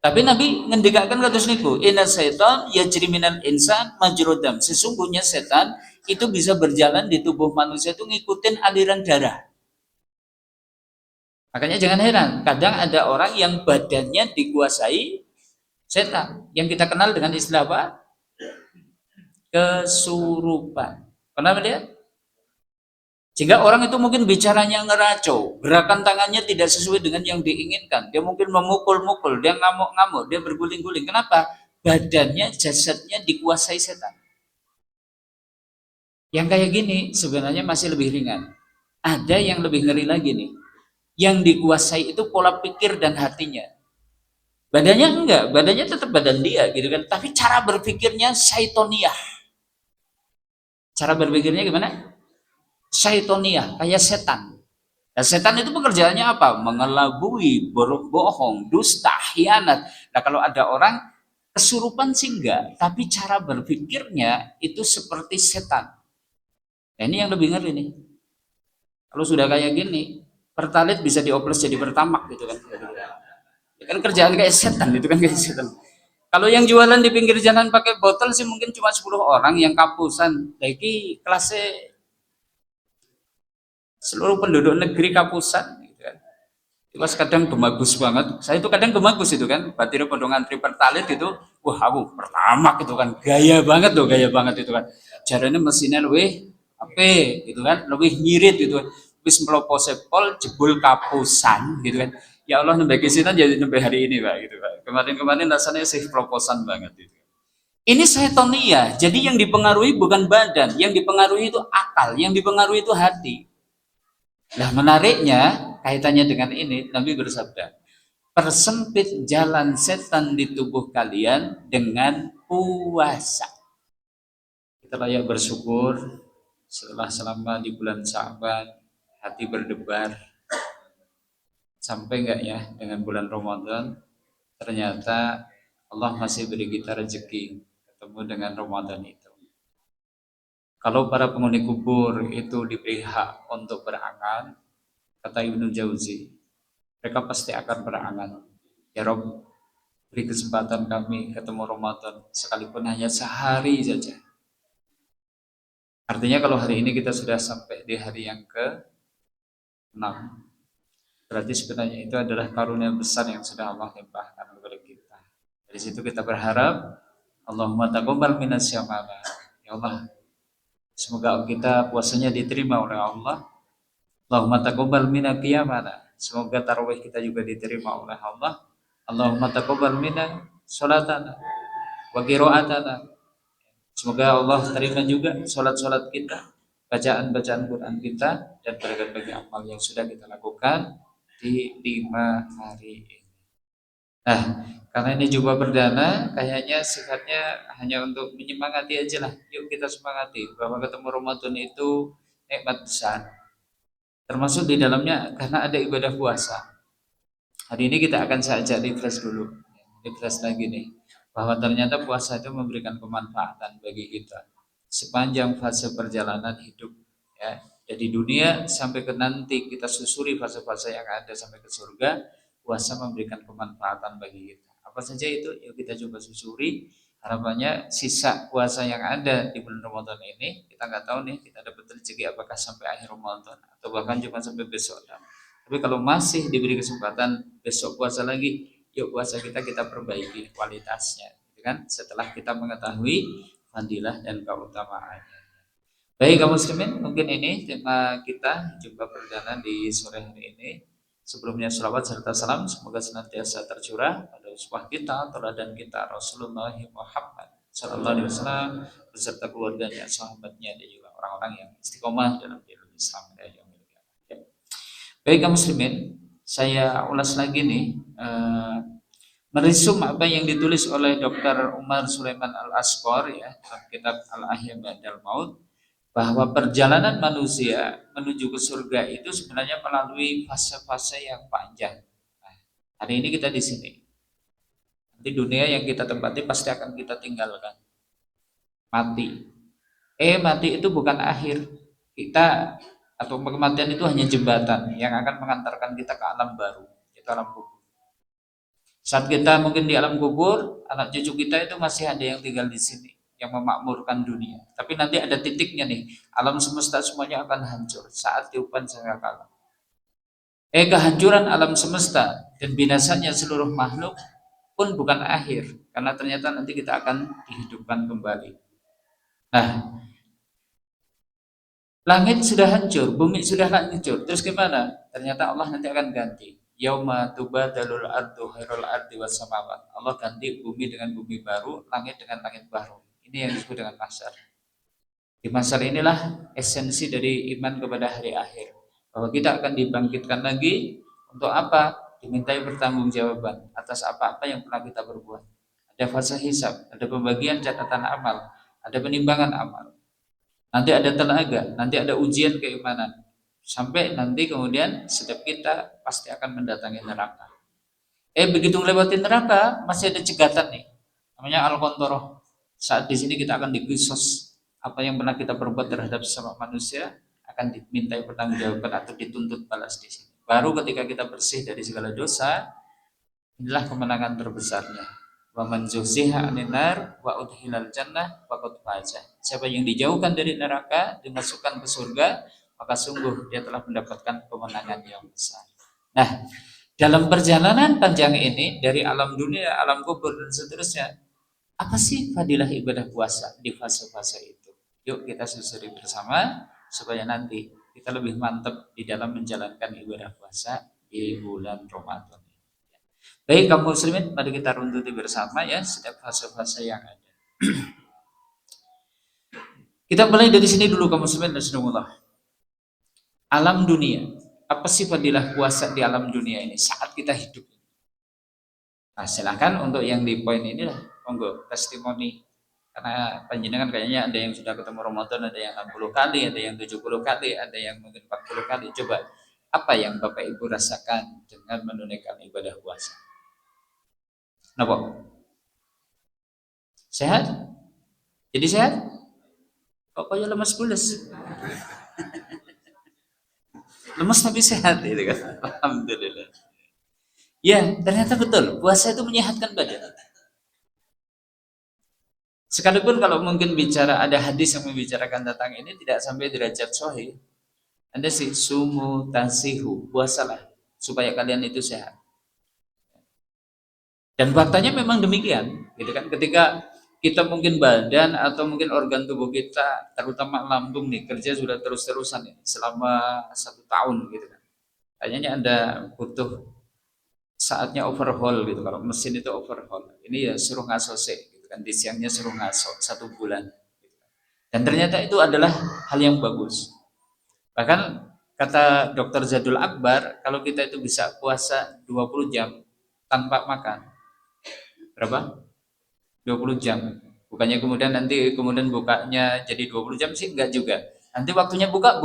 Tapi Nabi ngendikakan kados niku, inna syaitan yajri minal insan majrad dam. Sesungguhnya setan itu bisa berjalan di tubuh manusia itu ngikutin aliran darah. Makanya jangan heran, kadang ada orang yang badannya dikuasai setan, yang kita kenal dengan istilah apa? Kesurupan. Kenapa dia? Sehingga orang itu mungkin bicaranya ngeracau, gerakan tangannya tidak sesuai dengan yang diinginkan. Dia mungkin memukul-mukul, dia ngamuk-ngamuk, dia berguling-guling. Kenapa? Badannya, jasadnya dikuasai setan. Yang kayak gini sebenarnya masih lebih ringan. Ada yang lebih ngeri lagi nih. Yang dikuasai itu pola pikir dan hatinya. Badannya enggak, badannya tetap badan dia gitu kan. Tapi cara berpikirnya syaitoniah. Cara berpikirnya gimana? Syaitoniah, kayak setan. Nah, setan itu pekerjaannya apa? Mengelabui, berbohong, dusta, khianat. Nah, kalau ada orang kesurupan sih enggak, tapi cara berpikirnya itu seperti setan. Nah, ini yang lebih ngeri nih. Kalau sudah kayak gini, pertalit bisa dioplos jadi pertamak gitu kan. Ya kan kerjaan kayak setan itu kan kayak setan. Kalau yang jualan di pinggir jalan pakai botol sih mungkin cuma 10 orang yang kapusan. Lagi kelasnya seluruh penduduk negeri kapusan gitu kan. Mas kadang gemagus banget. Saya itu kadang gemagus itu kan. Batir pada ngantri pertalit itu, wah aku pertama gitu kan. Gaya banget tuh, gaya banget itu kan. Jarane mesinnya lebih apa gitu kan, lebih nyirit gitu kan. Wis melopose pol jebul kapusan gitu kan. Ya Allah nembe kisinan jadi nembe hari ini Pak gitu Pak. Kemarin-kemarin rasanya sih proposan banget itu. Ini setonia. Jadi yang dipengaruhi bukan badan, yang dipengaruhi itu akal, yang dipengaruhi itu hati. Nah, menariknya kaitannya dengan ini, Nabi bersabda, persempit jalan setan di tubuh kalian dengan puasa. Kita layak bersyukur setelah selama di bulan Sya'ban hati berdebar, sampai enggak ya dengan bulan Ramadan ternyata Allah masih beri kita rezeki ketemu dengan Ramadan itu. Kalau para penghuni kubur itu diberi hak untuk berangan, kata Ibnu Jauzi, mereka pasti akan berangan. Ya Rob, beri kesempatan kami ketemu Ramadan sekalipun hanya sehari saja. Artinya kalau hari ini kita sudah sampai di hari yang ke-6, berarti sebenarnya itu adalah karunia besar yang sudah Allah limpahkan kepada kita. Dari situ kita berharap, Allahumma taqabbal minas syamala. Ya Allah, semoga kita puasanya diterima oleh Allah. Allahumma taqabbal minna qiyamana. Semoga tarawih kita juga diterima oleh Allah. Allahumma taqabbal minna salatana wa qira'atana. Semoga Allah terima juga salat-salat kita, bacaan-bacaan Quran kita, dan berbagai amal yang sudah kita lakukan di 5 hari ini. Nah, karena ini jumpa perdana, kayaknya sifatnya hanya untuk menyemangati aja lah. Yuk kita semangati bahwa ketemu Ramadan itu nikmat besar. Termasuk di dalamnya karena ada ibadah puasa. Hari ini kita akan saya ajak refresh dulu. Refresh lagi nih. Bahwa ternyata puasa itu memberikan kemanfaatan bagi kita sepanjang fase perjalanan hidup ya. Dari dunia sampai ke nanti kita susuri fase-fase yang ada sampai ke surga, puasa memberikan kemanfaatan bagi kita. Apa saja itu? Yuk kita coba susuri. Harapannya sisa puasa yang ada di bulan Ramadan ini, kita nggak tahu nih kita dapat rezeki apakah sampai akhir Ramadan atau bahkan cuma sampai besok. Tapi kalau masih diberi kesempatan besok puasa lagi, yuk puasa kita perbaiki kualitasnya, gitu kan? Setelah kita mengetahui fadilah dan keutamaannya. Baik kaum muslimin, mungkin ini tema kita jumpa perdana di sore hari ini. Sebelumnya selawat serta salam semoga senantiasa tercurah pada uswah kita, teladan kita Rasulullah Muhammad sallallahu alaihi wasallam beserta keluarganya, sahabatnya dan juga orang-orang yang istiqomah dalam jalur Islam dan yang baik kaum muslimin, saya ulas lagi nih meresum apa yang ditulis oleh Dr. Umar Sulaiman Al-Asqor ya dalam kitab Al-Ahya Ba'dal Maut, bahwa perjalanan manusia menuju ke surga itu sebenarnya melalui fase-fase yang panjang. Nah, hari ini kita di sini. Nanti dunia yang kita tempati pasti akan kita tinggalkan. Mati. Mati itu bukan akhir. Kita atau kematian itu hanya jembatan yang akan mengantarkan kita ke alam baru, itu alam kubur. Saat kita mungkin di alam kubur, anak cucu kita itu masih ada yang tinggal di sini, yang memakmurkan dunia. Tapi nanti ada titiknya nih, alam semesta semuanya akan hancur saat tiupan sangkakala. Kehancuran alam semesta dan binasanya seluruh makhluk pun bukan akhir, karena ternyata nanti kita akan dihidupkan kembali. Nah, langit sudah hancur, bumi sudah hancur, terus gimana? Ternyata Allah nanti akan ganti. Yauma tubadalul ardu khairul ardi was samawat. Allah ganti bumi dengan bumi baru, langit dengan langit baru. Ini yang disebut dengan mahsyar. Di mahsyar inilah esensi dari iman kepada hari akhir. Bahwa kita akan dibangkitkan lagi untuk apa? Dimintai pertanggungjawaban atas apa-apa yang pernah kita berbuat. Ada fase hisab, ada pembagian catatan amal, ada penimbangan amal. Nanti ada tenaga, nanti ada ujian keimanan. Sampai nanti kemudian setiap kita pasti akan mendatangi neraka. Begitu melewati neraka, masih ada cegatan nih. Namanya al-qantoroh. Saat di sini kita akan dikisos. Apa yang pernah kita perbuat terhadap sesama manusia akan dimintai pertanggungjawaban atau dituntut balas di sini. Baru ketika kita bersih dari segala dosa, inilah kemenangan terbesarnya. Wa man zuhziha 'anil nar wa udkhilal jannah faqad faza. Siapa yang dijauhkan dari neraka, dimasukkan ke surga, maka sungguh dia telah mendapatkan kemenangan yang besar. Nah, dalam perjalanan panjang ini dari alam dunia, alam kubur dan seterusnya, apa sih fadilah ibadah puasa di fase-fase itu? Yuk kita susuri bersama supaya nanti kita lebih mantap di dalam menjalankan ibadah puasa di bulan Ramadan. Baik kaum muslimin, mari kita runtuti bersama ya setiap fase-fase yang ada. Kita mulai dari sini dulu kaum muslimin dan sunamullah. Alam dunia, apa sih fadilah puasa di alam dunia ini saat kita hidup? Nah, silakan untuk yang di poin ini lah, monggo testimoni. Karena panjenengan kayaknya ada yang sudah ketemu Ramadan, ada yang 60 kali, ada yang 70 kali, ada yang mungkin 40 kali. Coba, apa yang Bapak Ibu rasakan dengan menunaikan ibadah puasa? Kenapa? Sehat? Jadi sehat? Pokoknya lemas pules. Lemas tapi sehat gitu kan. Alhamdulillah. Ya, ternyata betul. Puasa itu menyehatkan badan. Sekalipun kalau mungkin bicara ada hadis yang membicarakan tentang ini tidak sampai derajat sahih. Ada sih sumu tasihu, puasalah supaya kalian itu sehat. Dan faktanya memang demikian, gitu kan? Ketika kita mungkin badan atau mungkin organ tubuh kita, terutama lambung nih kerja sudah terus-terusan nih, selama 1 tahun, gitu kan? Kayaknya ada butuh saatnya overhaul gitu. Kalau mesin itu overhaul, ini ya suruh ngasose, gitu kan? Di siangnya suruh ngaso 1 bulan. Gitu kan. Dan ternyata itu adalah hal yang bagus. Bahkan kata Dr. Zadul Akbar, kalau kita itu bisa puasa 20 jam tanpa makan, berapa? 20 jam. Bukannya kemudian nanti kemudian bukanya jadi 20 jam sih, enggak juga. Nanti waktunya buka.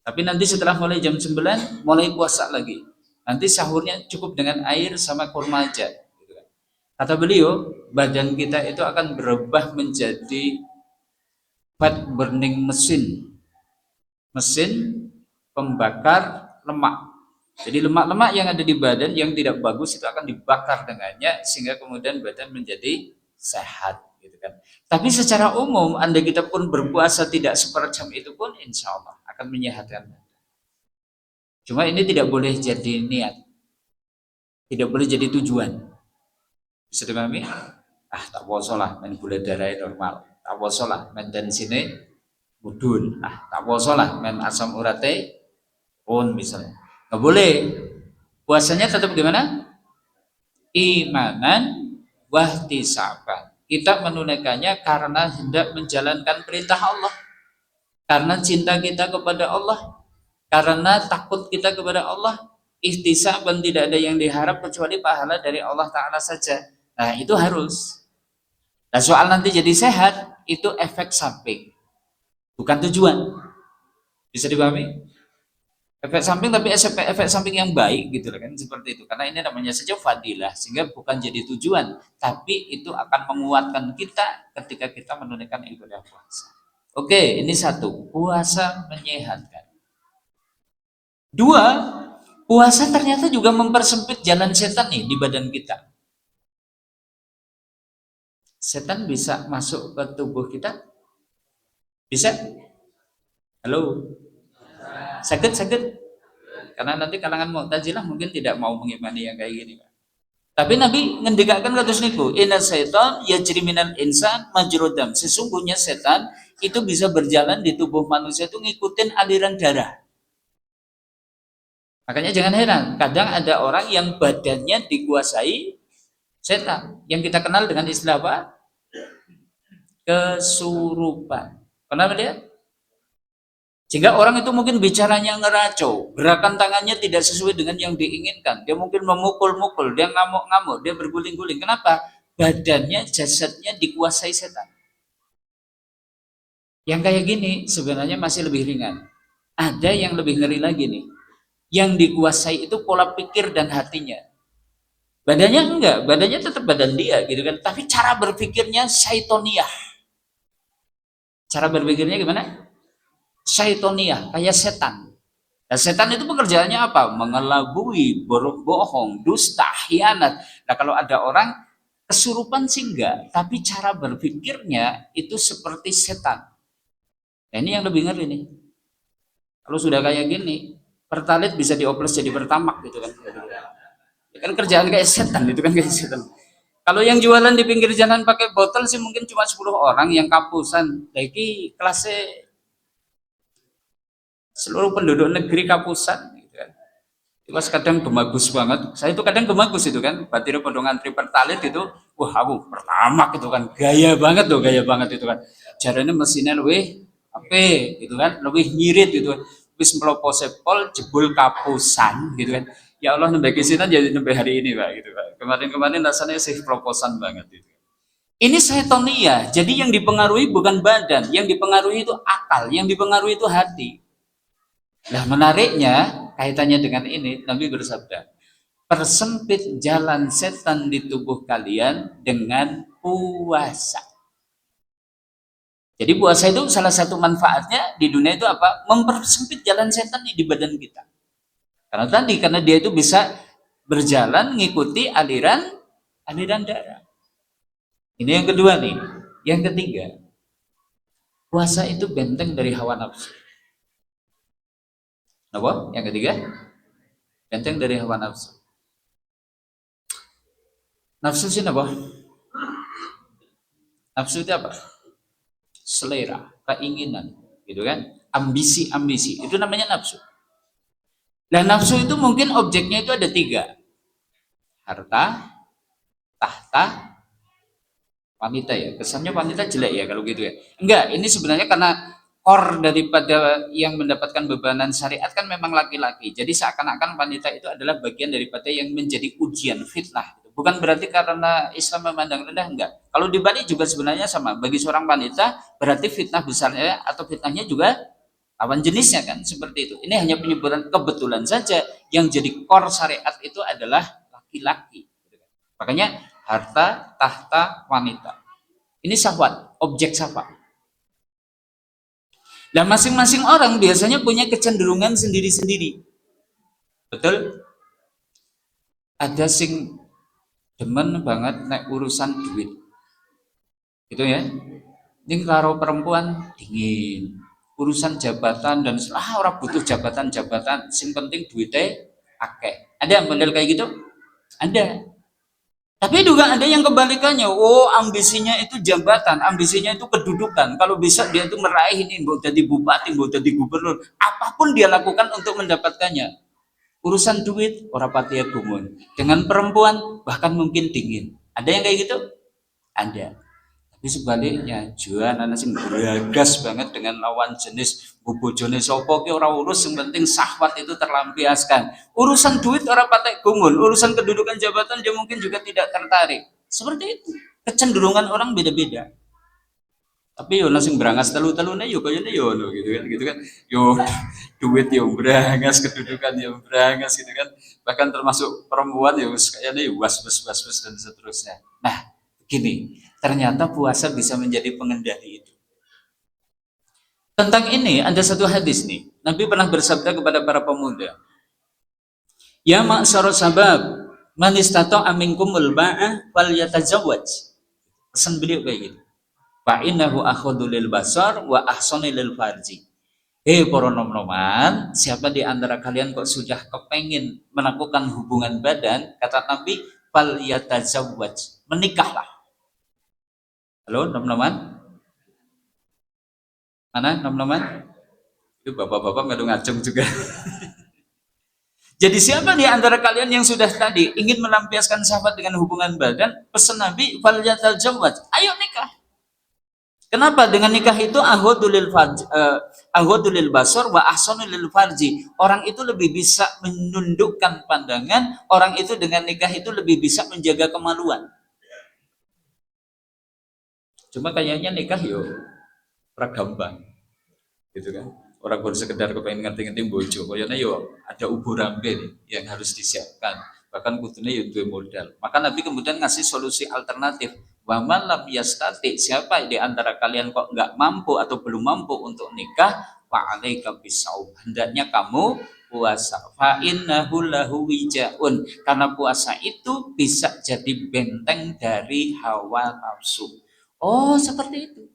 Tapi nanti setelah mulai jam 9 mulai puasa lagi. Nanti sahurnya cukup dengan air sama kurma aja. Kata beliau, badan kita itu akan berubah menjadi fat burning mesin. Mesin pembakar lemak. Jadi lemak-lemak yang ada di badan yang tidak bagus itu akan dibakar dengannya sehingga kemudian badan menjadi sehat gitu kan. Tapi secara umum andai kita pun berpuasa tidak seperjam itu pun insya Allah akan menyehatkan. Cuma ini tidak boleh jadi niat. Tidak boleh jadi tujuan. Bisa dipahami? Tak poso lah main gula darah normal. Tak poso lah main tensine mudun. Tak poso lah main asam urate pun misalnya. Nggak boleh. Puasanya tetap gimana? Imanan wahtisaban. Kita menunaikannya karena hendak menjalankan perintah Allah. Karena cinta kita kepada Allah. Karena takut kita kepada Allah. Ihtisaban, tidak ada yang diharap kecuali pahala dari Allah Ta'ala saja. Nah itu harus. Nah soal nanti jadi sehat, itu efek samping. Bukan tujuan. Bisa dipahami? Efek samping, tapi efek samping yang baik gitu kan, seperti itu. Karena ini namanya saja fadilah, sehingga bukan jadi tujuan, tapi itu akan menguatkan kita ketika kita menunaikan ibadah puasa. Oke, ini satu, puasa menyehatkan. Dua, Puasa ternyata juga mempersempit jalan setan nih di badan kita. Setan bisa masuk ke tubuh kita? Bisa? Halo? Sakit? Karena nanti kalangan Mu'tazilah mungkin tidak mau mengimani yang kayak gini. Tapi Nabi ngendikakan kados niku, inna syaitan yajri minal insan majrodam. Sesungguhnya setan itu bisa berjalan di tubuh manusia itu ngikutin aliran darah. Makanya jangan heran, kadang ada orang yang badannya dikuasai setan, yang kita kenal dengan istilah apa? Kesurupan. Pernah melihat? Sehingga orang itu mungkin bicaranya ngeracau, gerakan tangannya tidak sesuai dengan yang diinginkan. Dia mungkin memukul-mukul, dia ngamuk-ngamuk, dia berguling-guling. Kenapa? Badannya, jasadnya dikuasai setan. Yang kayak gini sebenarnya masih lebih ringan. Ada yang lebih ngeri lagi nih. Yang dikuasai itu pola pikir dan hatinya. Badannya enggak, badannya tetap badan dia gitu kan. Tapi cara berpikirnya syaitoniah. Cara berpikirnya gimana? Syaitoniah, kayak setan. Dan setan itu pekerjaannya apa? Mengelabui, berbohong, dusta, khianat. Nah kalau ada orang kesurupan sih enggak, tapi cara berpikirnya itu seperti setan. Nah ini yang lebih ngeri nih. Kalau sudah kayak gini, pertalit bisa dioplos jadi pertamak gitu kan. Ya kan kerjaan kayak setan itu kan kayak setan. Kalau yang jualan di pinggir jalan pakai botol sih mungkin cuma 10 orang yang kapusan. Lagi kelasnya seluruh penduduk negeri kapusan gitu kan. Itu kadang gemagus banget. Saya itu kadang gemagus itu kan. Batir pada ngantri pertalit itu, wah aku pertama gitu kan. Gaya banget itu kan. Jarane mesinnya lebih apa gitu kan, lebih nyirit gitu kan. Wis melopo sepol jebul kapusan gitu kan. Ya Allah nembe kisinan jadi nembe hari ini Pak gitu Pak. Kemarin-kemarin rasanya sih proposan banget gitu. Ini setonia. Jadi yang dipengaruhi bukan badan, yang dipengaruhi itu akal, yang dipengaruhi itu hati. Nah menariknya kaitannya dengan ini Nabi bersabda, persempit jalan setan di tubuh kalian dengan puasa. Jadi puasa itu salah satu manfaatnya di dunia itu apa? Mempersempit jalan setan di badan kita. Karena dia itu bisa berjalan mengikuti aliran darah. Ini yang kedua nih. Yang ketiga, puasa itu benteng dari hawa nafsu. Apa? Yang ketiga, benteng dari hawa nafsu. Nafsu sih apa? Nafsu itu apa? Selera, keinginan, gitu kan? Ambisi, itu namanya nafsu. Dan nafsu itu mungkin objeknya itu ada 3. Harta, tahta, wanita ya. Kesannya wanita jelek ya kalau gitu ya. Enggak, ini sebenarnya karena core daripada yang mendapatkan bebanan syariat kan memang laki-laki. Jadi seakan-akan wanita itu adalah bagian daripada yang menjadi ujian, fitnah. Bukan berarti karena Islam memandang rendah, enggak. Kalau dibalik juga sebenarnya sama. Bagi seorang wanita berarti fitnah besarnya atau fitnahnya juga lawan jenisnya kan, seperti itu. Ini hanya penyebutan kebetulan saja yang jadi core syariat itu adalah laki-laki. Makanya harta, tahta, wanita. Ini syahwat, objek syahwat. Dan masing-masing orang biasanya punya kecenderungan sendiri-sendiri. Betul? Ada sing demen banget naik urusan duit. Gitu ya. Ini karo perempuan dingin. Urusan jabatan dan orang butuh jabatan-jabatan, sing penting duitnya akeh. Ada model kayak gitu? Ada. Tapi juga ada yang kebalikannya. Oh, ambisinya itu jabatan, ambisinya itu kedudukan. Kalau bisa dia itu meraih ini, mau jadi bupati, mau jadi gubernur, apapun dia lakukan untuk mendapatkannya. Urusan duit, orang patia gumun. Dengan perempuan, bahkan mungkin dingin. Ada yang kayak gitu? Ada. Tapi sebaliknya, jualan anak sing bergas banget dengan lawan jenis bojone sapa ki ora urus, yang penting syahwat itu terlampiaskan. Urusan duit ora patek gumun, urusan kedudukan jabatan dia mungkin juga tidak tertarik. Seperti itu. Kecenderungan orang beda-beda. Tapi yo sing berangas telu-telune yo kayane yo gitu kan. Yo duit yo berangas, kedudukan yo berangas gitu kan. Bahkan termasuk perempuan yo kayane yo was dan seterusnya. Nah, gini, ternyata puasa bisa menjadi pengendali itu. Tentang ini ada satu hadis nih. Nabi pernah bersabda kepada para pemuda, Ya ma'syarus sabab, man istata'a minkumul ba'ah wal yatazawwaj. Pesan beliau kayak gitu. Fa innahu akhadhu lil basar wa ahsanu lil farji. Para nom-noman, siapa di antara kalian kok sudah kepengin melakukan hubungan badan, kata Nabi, fal yatazawwaj, menikahlah. Halo nom-noman? Mana nom-noman? Itu bapak-bapak nggak ngacung juga. Jadi siapa di antara kalian yang sudah tadi ingin melampiaskan syahwat dengan hubungan badan, pesan Nabi, fal yatazawwaj, ayo nikah. Kenapa? Dengan nikah itu ahwadulil basar wa ahsanul farji. Orang itu lebih bisa menundukkan pandangan, orang itu dengan nikah itu lebih bisa menjaga kemaluan. Cuma kayaknya nikah yo gampang. Gitu kan. Orang baru sekedar kepengen ngerti-ngerti bojo, kayaknya yo ada ubur rambe nih yang harus disiapkan. Bahkan kudune yo duwe modal. Maka Nabi kemudian ngasih solusi alternatif. Wa man lam yastati, siapa di antara kalian kok nggak mampu atau belum mampu untuk nikah, fa alaika bisaum, hendaknya kamu puasa. Fa innahu lahu wijaun, karena puasa itu bisa jadi benteng dari hawa nafsu. Oh, seperti itu.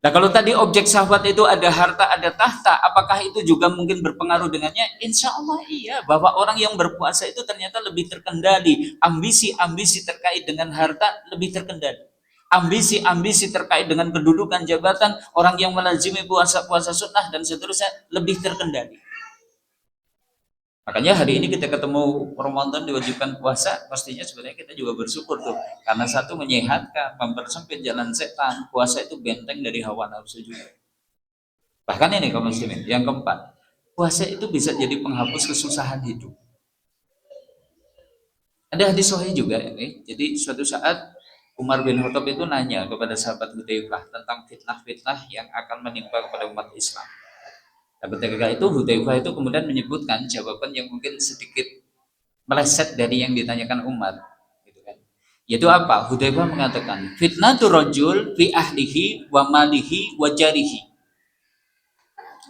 Nah, kalau tadi objek syahwat itu ada harta, ada tahta, apakah itu juga mungkin berpengaruh dengannya? Insya Allah iya, bahwa orang yang berpuasa itu ternyata lebih terkendali. Ambisi-ambisi terkait dengan harta lebih terkendali. Ambisi-ambisi terkait dengan kedudukan jabatan, orang yang melazimi puasa-puasa sunnah dan seterusnya lebih terkendali. Makanya hari ini kita ketemu Ramadan diwajibkan puasa, pastinya sebenarnya kita juga bersyukur tuh. Karena satu menyehatkan, mempersempit jalan setan. Puasa itu benteng dari hawa nafsu juga. Bahkan ini kaum muslimin, yang keempat, puasa itu bisa jadi penghapus kesusahan hidup. Ada hadis sahih juga ini. Jadi suatu saat Umar bin Khattab itu nanya kepada sahabat Hudzaifah tentang fitnah-fitnah yang akan menimpa kepada umat Islam. Dan ketika itu Hudzaifah itu kemudian menyebutkan jawaban yang mungkin sedikit meleset dari yang ditanyakan Umar, gitu kan. Yaitu apa? Hudzaifah mengatakan, fitnatur rajul fi ahlihi wa malihi wa jarihi.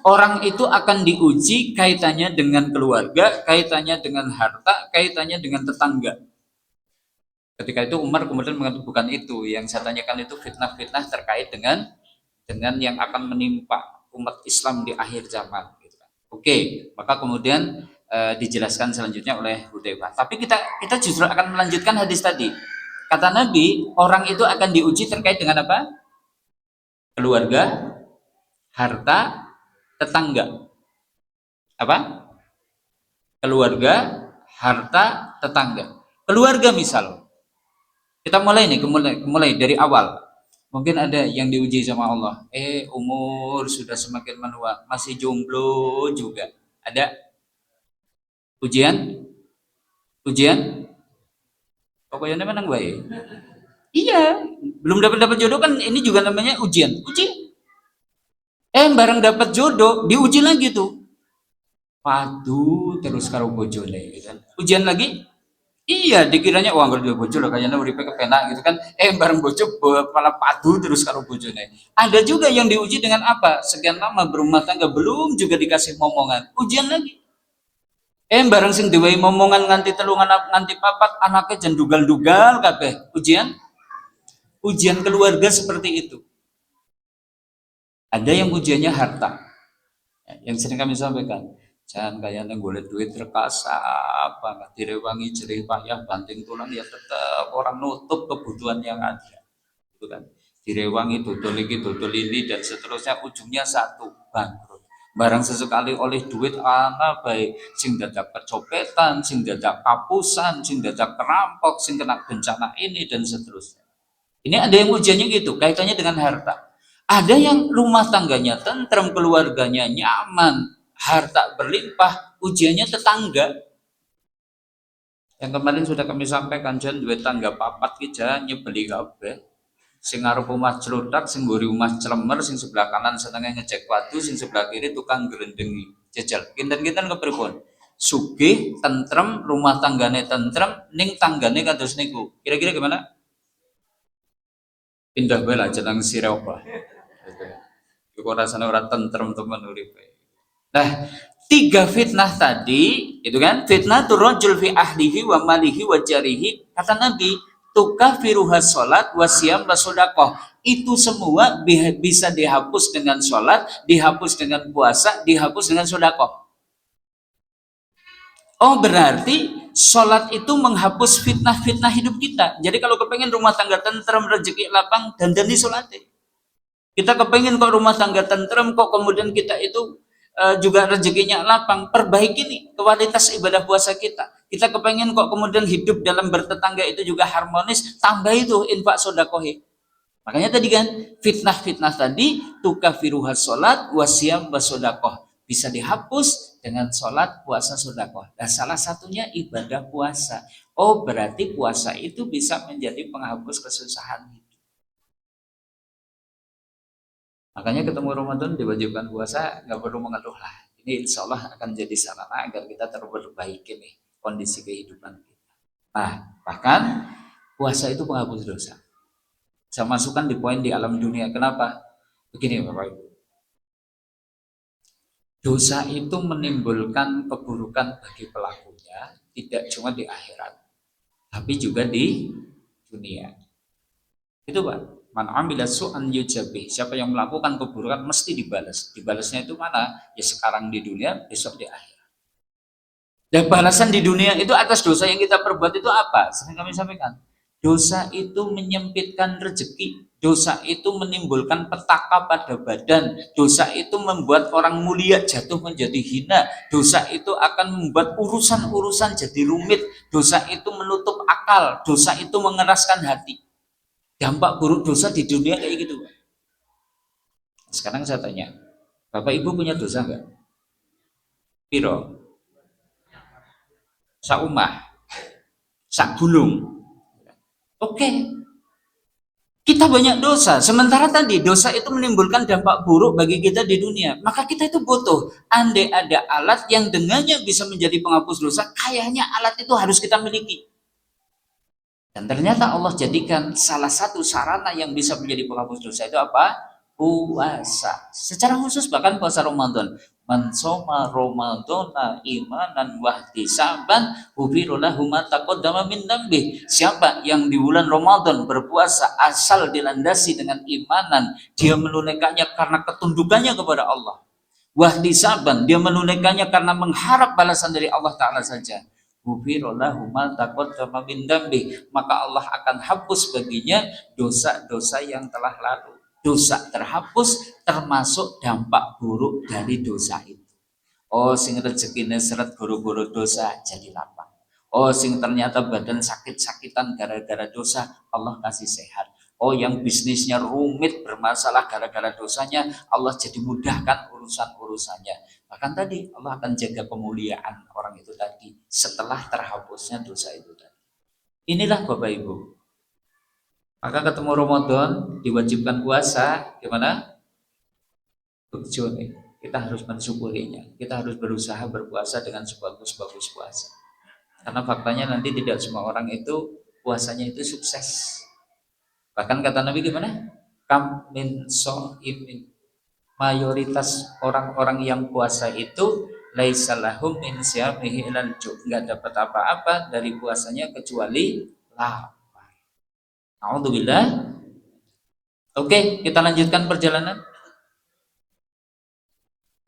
Orang itu akan diuji kaitannya dengan keluarga, kaitannya dengan harta, kaitannya dengan tetangga. Ketika itu Umar kemudian mengatakan bukan itu yang saya tanyakan, itu fitnah-fitnah terkait dengan yang akan menimpa umat Islam di akhir zaman. Gitu kan. Oke, maka kemudian dijelaskan selanjutnya oleh Hudzaifah. Tapi kita justru akan melanjutkan hadis tadi. Kata Nabi, orang itu akan diuji terkait dengan apa? Keluarga, harta, tetangga. Apa? Keluarga, harta, tetangga. Keluarga misal. Kita mulai nih, mulai dari awal. Mungkin ada yang diuji sama Allah. Umur sudah semakin menua, masih jomblo juga. Ada ujian? Ujian? Pokoknya menang baik. Iya, belum dapat jodoh kan ini juga namanya ujian. Uji. Barang dapat jodoh, diuji lagi tuh. Padu terus karo bojone gitu kan. Ujian lagi? Iya, dikiranya uang kerja bojo lah kayaknya uripe kepenak gitu kan. Bareng bojo malah padu terus karo bojone. Ada juga yang diuji dengan apa? Sekian lama berumah tangga belum juga dikasih momongan. Ujian lagi. Bareng sing diwehi momongan nganti telungan nganti papat, anaknya jan dugal-dugal kabeh. Ujian? Ujian keluarga seperti itu. Ada yang ujiannya harta. Yang sering kami sampaikan. Jangan kayaknya golek duit terkasa banget, direwangi jerih payah banting tulang ya tetap orang nutup kebutuhan yang ada, gitu kan. Direwangi dodol ini dan seterusnya, ujungnya satu, bangkrut. Barang sesekali oleh duit ana baik sing dadak kecopetan, sing dadak kapusan, sing dadak kerampok, sing kena bencana ini dan seterusnya. Ini ada yang ujiannya gitu, kaitannya dengan harta. Ada yang rumah tangganya tentrem, keluarganya nyaman, harta berlimpah, ujiannya tetangga. Yang kemarin sudah kami sampaikan, jan duwe tangga papat ki jan nyebeli kabeh. Sing ngarep omah celudak, sing mburi omah celemer, sing sebelah kanan senenge ngecek watu, sing sebelah kiri tukang grendengi. Jajal, kinten-kinten kepripun? Sugih, tentrem, rumah tanggane tentrem, ning tanggane kados niku. Kira-kira gimana? Pindah bae lah jeneng sireoba. Iku rasane ora tentrem temen uripe. Nah, Tiga fitnah tadi, itu kan, fitnah turajul fi ahlihi wa malihi wa jarihi, kata Nabi, tukafiruha sholat wa siyam wa sodakoh. Itu semua bisa dihapus dengan sholat, dihapus dengan puasa, dihapus dengan sodakoh. Oh berarti sholat itu menghapus fitnah-fitnah hidup kita. Jadi kalau kepengen rumah tangga tentrem, rezeki lapang, dandani sholat. Kita kepengen kok rumah tangga tentrem, kok kemudian kita itu juga rezekinya lapang, perbaiki nih kualitas ibadah puasa kita. Kita kepengen kok kemudian hidup dalam bertetangga itu juga harmonis, tambah itu infak sodakohi. Makanya tadi kan fitnah-fitnah tadi tukafiruha sholat wasiyam wasodakoh, bisa dihapus dengan sholat, puasa, sodakoh. Dan salah satunya ibadah puasa. Oh berarti puasa itu bisa menjadi penghapus kesusahan. Makanya ketemu Ramadan diwajibkan puasa, nggak perlu mengeluh lah. Ini insya Allah akan jadi sarana agar kita terperbaiki nih kondisi kehidupan kita. Nah bahkan puasa itu penghapus dosa. Saya masukkan di poin di alam dunia. Kenapa? Begini Bapak Ibu. Dosa itu menimbulkan keburukan bagi pelakunya, tidak cuma di akhirat, tapi juga di dunia. Itu Pak. Man amila su'an yujabih. Siapa yang melakukan keburukan mesti dibalas. Dibalasnya itu mana? Ya sekarang di dunia, besok di akhirat. Dan balasan di dunia itu atas dosa yang kita perbuat itu apa? Sering kami sampaikan. Dosa itu menyempitkan rezeki, dosa itu menimbulkan petaka pada badan, dosa itu membuat orang mulia jatuh menjadi hina, dosa itu akan membuat urusan-urusan jadi rumit, dosa itu menutup akal, dosa itu mengeraskan hati. Dampak buruk dosa di dunia kayak gitu. Sekarang saya tanya, Bapak Ibu punya dosa enggak? Piro? Sak umah? Sak bulung? Oke, kita banyak dosa. Sementara tadi dosa itu menimbulkan dampak buruk bagi kita di dunia. Maka kita itu butuh. Andai ada alat yang dengannya bisa menjadi penghapus dosa, kayaknya alat itu harus kita miliki. Dan ternyata Allah jadikan salah satu sarana yang bisa menjadi penghapus dosa itu apa? Puasa. Secara khusus bahkan puasa Ramadan. Man soma Ramadana imanan wahtisaban ghufira lahu ma taqaddama min dzambi. Siapa yang di bulan Ramadan berpuasa asal dilandasi dengan imanan, dia menunaikannya karena ketundukannya kepada Allah. Wahtisaban, dia menunaikannya karena mengharap balasan dari Allah Ta'ala saja. Maka Allah akan hapus baginya dosa-dosa yang telah lalu. Dosa terhapus termasuk dampak buruk dari dosa itu. Oh sing rezekine seret goro-goro dosa jadi lapang. Oh sing ternyata badan sakit-sakitan gara-gara dosa, Allah kasih sehat. Oh yang bisnisnya rumit bermasalah gara-gara dosanya, Allah jadi mudahkan urusan-urusannya. Bahkan tadi Allah akan jaga kemuliaan orang itu tadi setelah terhapusnya dosa itu tadi. Inilah Bapak Ibu. Maka ketemu Ramadan diwajibkan puasa, gimana? Kita harus mensyukurinya. Kita harus berusaha berpuasa dengan sebagus-bagus puasa. Karena faktanya nanti tidak semua orang itu puasanya itu sukses. Bahkan kata Nabi gimana? Kam min so'imin, mayoritas orang-orang yang puasa itu laisalahum min siyamihi ilal ju', enggak dapat apa-apa dari puasanya kecuali lapar. Alhamdulillah. Oke, kita lanjutkan perjalanan.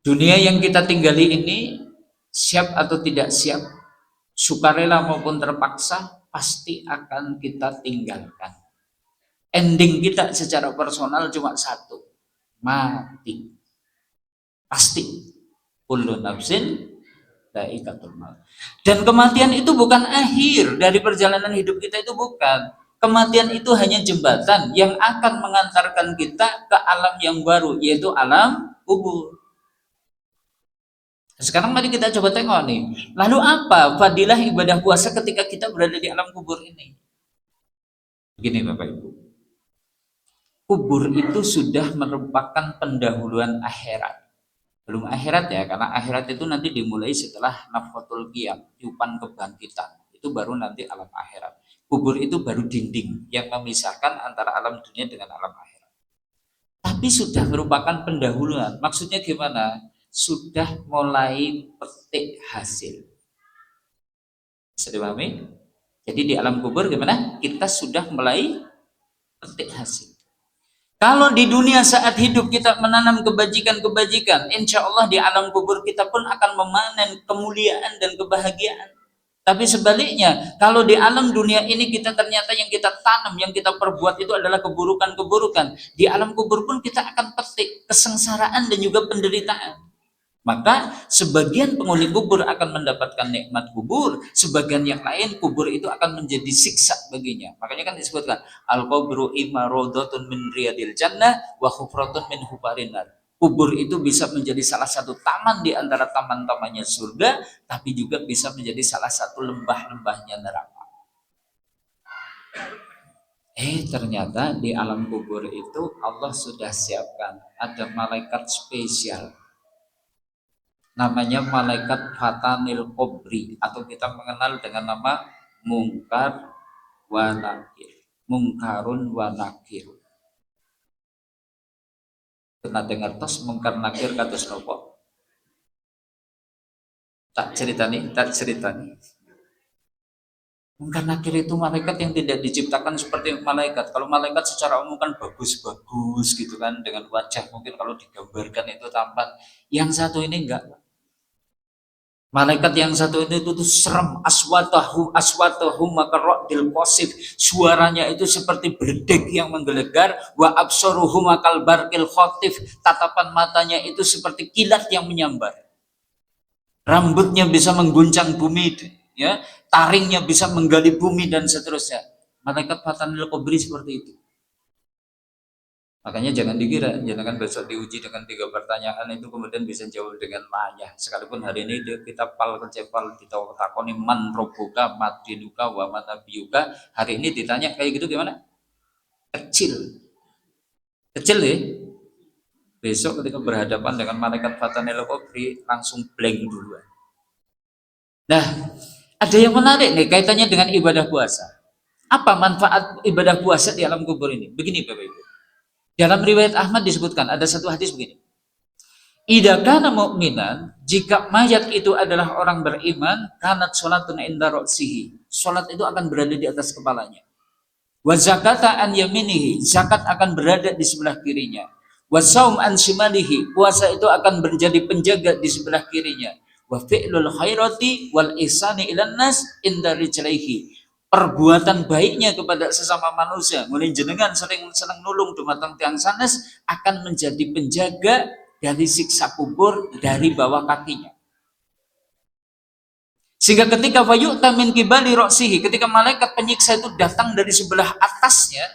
Dunia yang kita tinggali ini siap atau tidak siap, sukarela maupun terpaksa, pasti akan kita tinggalkan. Ending kita secara personal cuma satu, mati. Pasti. Kullu nafsin dha'iqatul maut. Dan kematian itu bukan akhir dari perjalanan hidup kita, itu bukan. Kematian itu hanya jembatan yang akan mengantarkan kita ke alam yang baru, yaitu alam kubur. Sekarang mari kita coba tengok nih. Lalu apa fadilah ibadah puasa ketika kita berada di alam kubur ini? Begini Bapak Ibu. Kubur itu sudah merupakan pendahuluan akhirat. Belum akhirat ya, karena akhirat itu nanti dimulai setelah nafkhatul qiyam, tiupan kebangkitan. Itu baru nanti alam akhirat. Kubur itu baru dinding yang memisahkan antara alam dunia dengan alam akhirat. Tapi sudah merupakan pendahuluan. Maksudnya gimana? sudah mulai petik hasil. Bisa dipahami? Jadi di alam kubur gimana? Kita sudah mulai petik hasil. Kalau di dunia saat hidup kita menanam kebajikan-kebajikan, insya Allah di alam kubur kita pun akan memanen kemuliaan dan kebahagiaan. Tapi sebaliknya, kalau di alam dunia ini kita ternyata yang kita tanam, yang kita perbuat itu adalah keburukan-keburukan. Di alam kubur pun kita akan petik kesengsaraan dan juga penderitaan. Maka sebagian penghuni kubur akan mendapatkan nikmat kubur, sebagian yang lain kubur itu akan menjadi siksa baginya. Makanya kan disebutkan al-qabru imma rawdatun min riyadil jannah wa hufratun min hufarin nar. Kubur itu bisa menjadi salah satu taman di antara taman-tamannya surga, tapi juga bisa menjadi salah satu lembah-lembahnya neraka. Ternyata di alam kubur itu Allah sudah siapkan ada malaikat spesial. Namanya malaikat fatanil kubri, atau kita mengenal dengan nama mungkar wa nakir. Mungkarun wa nakir. Pernah dengar tos mungkar nakir kados nopo? Tak ceritani. Mungkar nakir itu malaikat yang tidak diciptakan seperti malaikat. Kalau malaikat secara umum kan bagus-bagus gitu kan, dengan wajah mungkin kalau digambarkan itu tampan. Yang satu ini enggak. Malaikat yang satu ini itu serem, aswatahum makarradil qasif. Suaranya itu seperti berdek yang menggelegar, wa absaruhum akal barqil khotif. Tatapan matanya itu seperti kilat yang menyambar. Rambutnya bisa mengguncang bumi, ya. Taringnya bisa menggali bumi dan seterusnya. Malaikat fatanil kubri seperti itu. Makanya jangan dikira, jangan besok diuji dengan 3 pertanyaan itu kemudian bisa jawab dengan lanyah. Sekalipun hari ini kita kecepal ditakoni man robuka madinuka wa man nabiyuka, hari ini ditanya kayak gitu gimana? Kecil ya. Besok ketika berhadapan dengan malaikat fatanil kubri langsung blank duluan. Nah, ada yang menarik nih kaitannya dengan ibadah puasa. Apa manfaat ibadah puasa di alam kubur ini? Begini Bapak Ibu. Dalam riwayat Ahmad disebutkan ada satu hadis begini. Idza kana mu'minan, jika mayat itu adalah orang beriman, kanat salatun inda ra'sihi. Salat itu akan berada di atas kepalanya. Wa zakata an yaminihi, zakat akan berada di sebelah kirinya. Wa shaum an shimalihi, puasa itu akan menjadi penjaga di sebelah kirinya. Wa fi'lul khairati wal ihsani ilan nas inda rijlaihi. Perbuatan baiknya kepada sesama manusia, mulai jenengan sering senang nulung dumateng tiang sanes, akan menjadi penjaga dari siksa kubur dari bawah kakinya. Sehingga ketika fayu'ta min qibali ra'sihi, ketika malaikat penyiksa itu datang dari sebelah atasnya,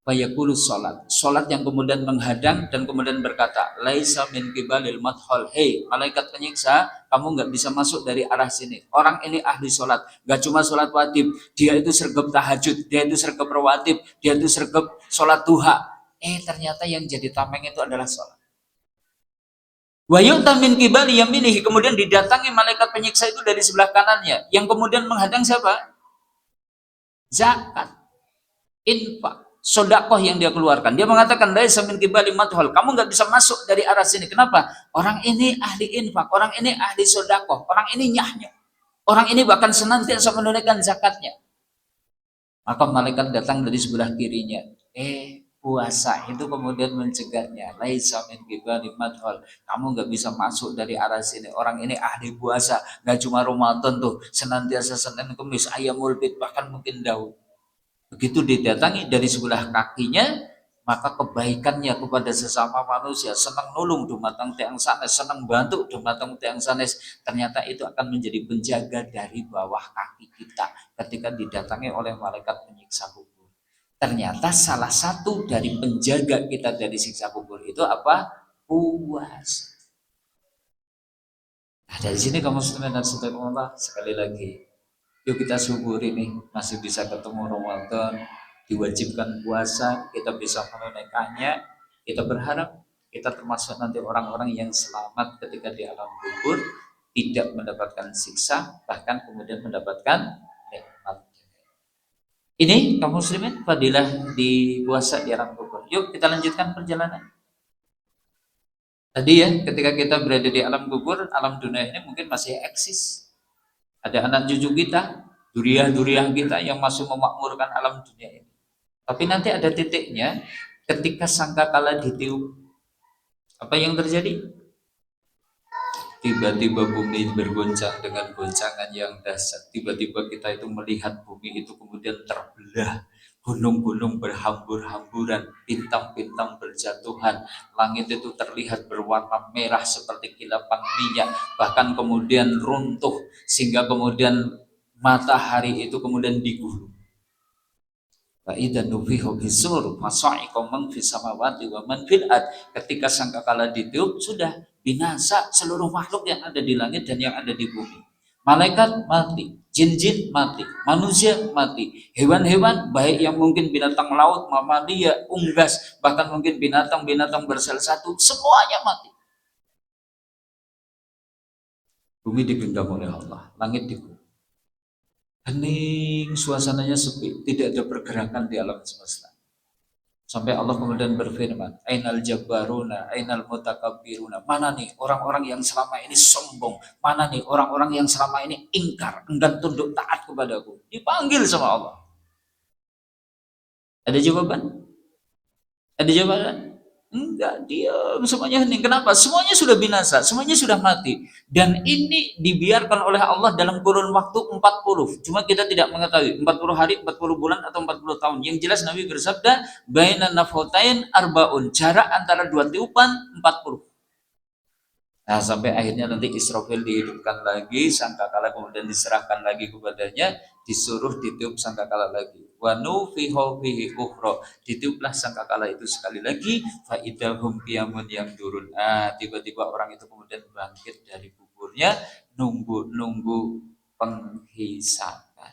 fayaqulu salat yang kemudian menghadang dan kemudian berkata, laisa min qibalil madhal, hei malaikat penyiksa, kamu nggak bisa masuk dari arah sini. Orang ini ahli sholat, nggak cuma sholat wajib, dia itu sergap tahajud, dia itu sergap rawatib, dia itu sergap sholat duha. Ternyata yang jadi tameng itu adalah sholat. Wa yu'ta min qibali yaminihi, kemudian didatangi malaikat penyiksa itu dari sebelah kanannya, yang kemudian menghadang siapa? Zakat, infak, sodakoh yang dia keluarkan. Dia mengatakan, laisa min qibali madhal, kamu nggak bisa masuk dari arah sini. Kenapa? Orang ini ahli infak, orang ini ahli sodakoh, orang ini nyahnya, orang ini bahkan senantiasa menunaikan zakatnya. Maka malaikat datang dari sebelah kirinya. Puasa itu kemudian mencegahnya. Laisa min qibali madhal, kamu nggak bisa masuk dari arah sini. Orang ini ahli puasa, nggak cuma Ramadan tuh, senantiasa Senin Kamis, Ayyamul Bid, bahkan mungkin Daud. Begitu didatangi dari sebelah kakinya, maka kebaikannya kepada sesama manusia, senang nulung dumateng tiang sanes, senang bantu dumateng tiang sanes, ternyata itu akan menjadi penjaga dari bawah kaki kita ketika didatangi oleh malaikat penyiksa kubur. Ternyata salah satu dari penjaga kita dari siksa kubur itu apa? Puasa. Nah, dari sini kamu muslimin dan saudara, sekali lagi, yuk kita syukuri nih masih bisa ketemu Ramadan, diwajibkan puasa, kita bisa menunaikannya. Kita berharap kita termasuk nanti orang-orang yang selamat ketika di alam kubur, tidak mendapatkan siksa, bahkan kemudian mendapatkan nikmat. Ini kaum muslimin fadilah di puasa di alam kubur. Yuk kita lanjutkan perjalanan. Tadi ya, ketika kita berada di alam kubur, alam dunia ini mungkin masih eksis. Ada anak cucu kita, duriah-duriah kita yang masih memakmurkan alam dunia ini. Tapi nanti ada titiknya ketika sangkakala ditiup. Apa yang terjadi? Tiba-tiba bumi bergoncang dengan goncangan yang dahsyat. Tiba-tiba kita itu melihat bumi itu kemudian terbelah. Gunung-gunung berhambur-hamburan, bintang-bintang berjatuhan, langit itu terlihat berwarna merah seperti kilapan minyak, bahkan kemudian runtuh sehingga kemudian matahari itu kemudian digulung. Ketika sangkakala ditiup, sudah binasa seluruh makhluk yang ada di langit dan yang ada di bumi. Malaikat mati, jin-jin mati, manusia mati, hewan-hewan baik yang mungkin binatang laut, mamalia, unggas, bahkan mungkin binatang-binatang bersel satu, semuanya mati. Bumi digenggam oleh Allah, langit digulung. Hening, suasananya sepi, tidak ada pergerakan di alam semesta. Sampai Allah kemudian berfirman, Ainal jabbaruna, ainal mutakabbiruna. Mana nih orang-orang yang selama ini sombong? Mana nih orang-orang yang selama ini ingkar, enggan tunduk taat kepadaku? Dipanggil sama Allah. Ada jawaban? Ada jawaban? Enggak, diam, semuanya hening. Kenapa? Semuanya sudah binasa, semuanya sudah mati. Dan ini dibiarkan oleh Allah dalam kurun waktu 40. Cuma kita tidak mengetahui 40 hari, 40 bulan atau 40 tahun. Yang jelas Nabi bersabda, bainan nafhatain arbaun. Jarak antara dua tiupan 40. Nah, sampai akhirnya nanti Israfil dihidupkan lagi, sangkakala kemudian diserahkan lagi kepadanya, disuruh ditiup sangkakala lagi. Wa nufiha fihi ukhra, ditiuplah sangkakala itu sekali lagi, fa idahum qiyamun yang turun. Tiba-tiba orang itu kemudian bangkit dari kuburnya, nunggu penghisapan.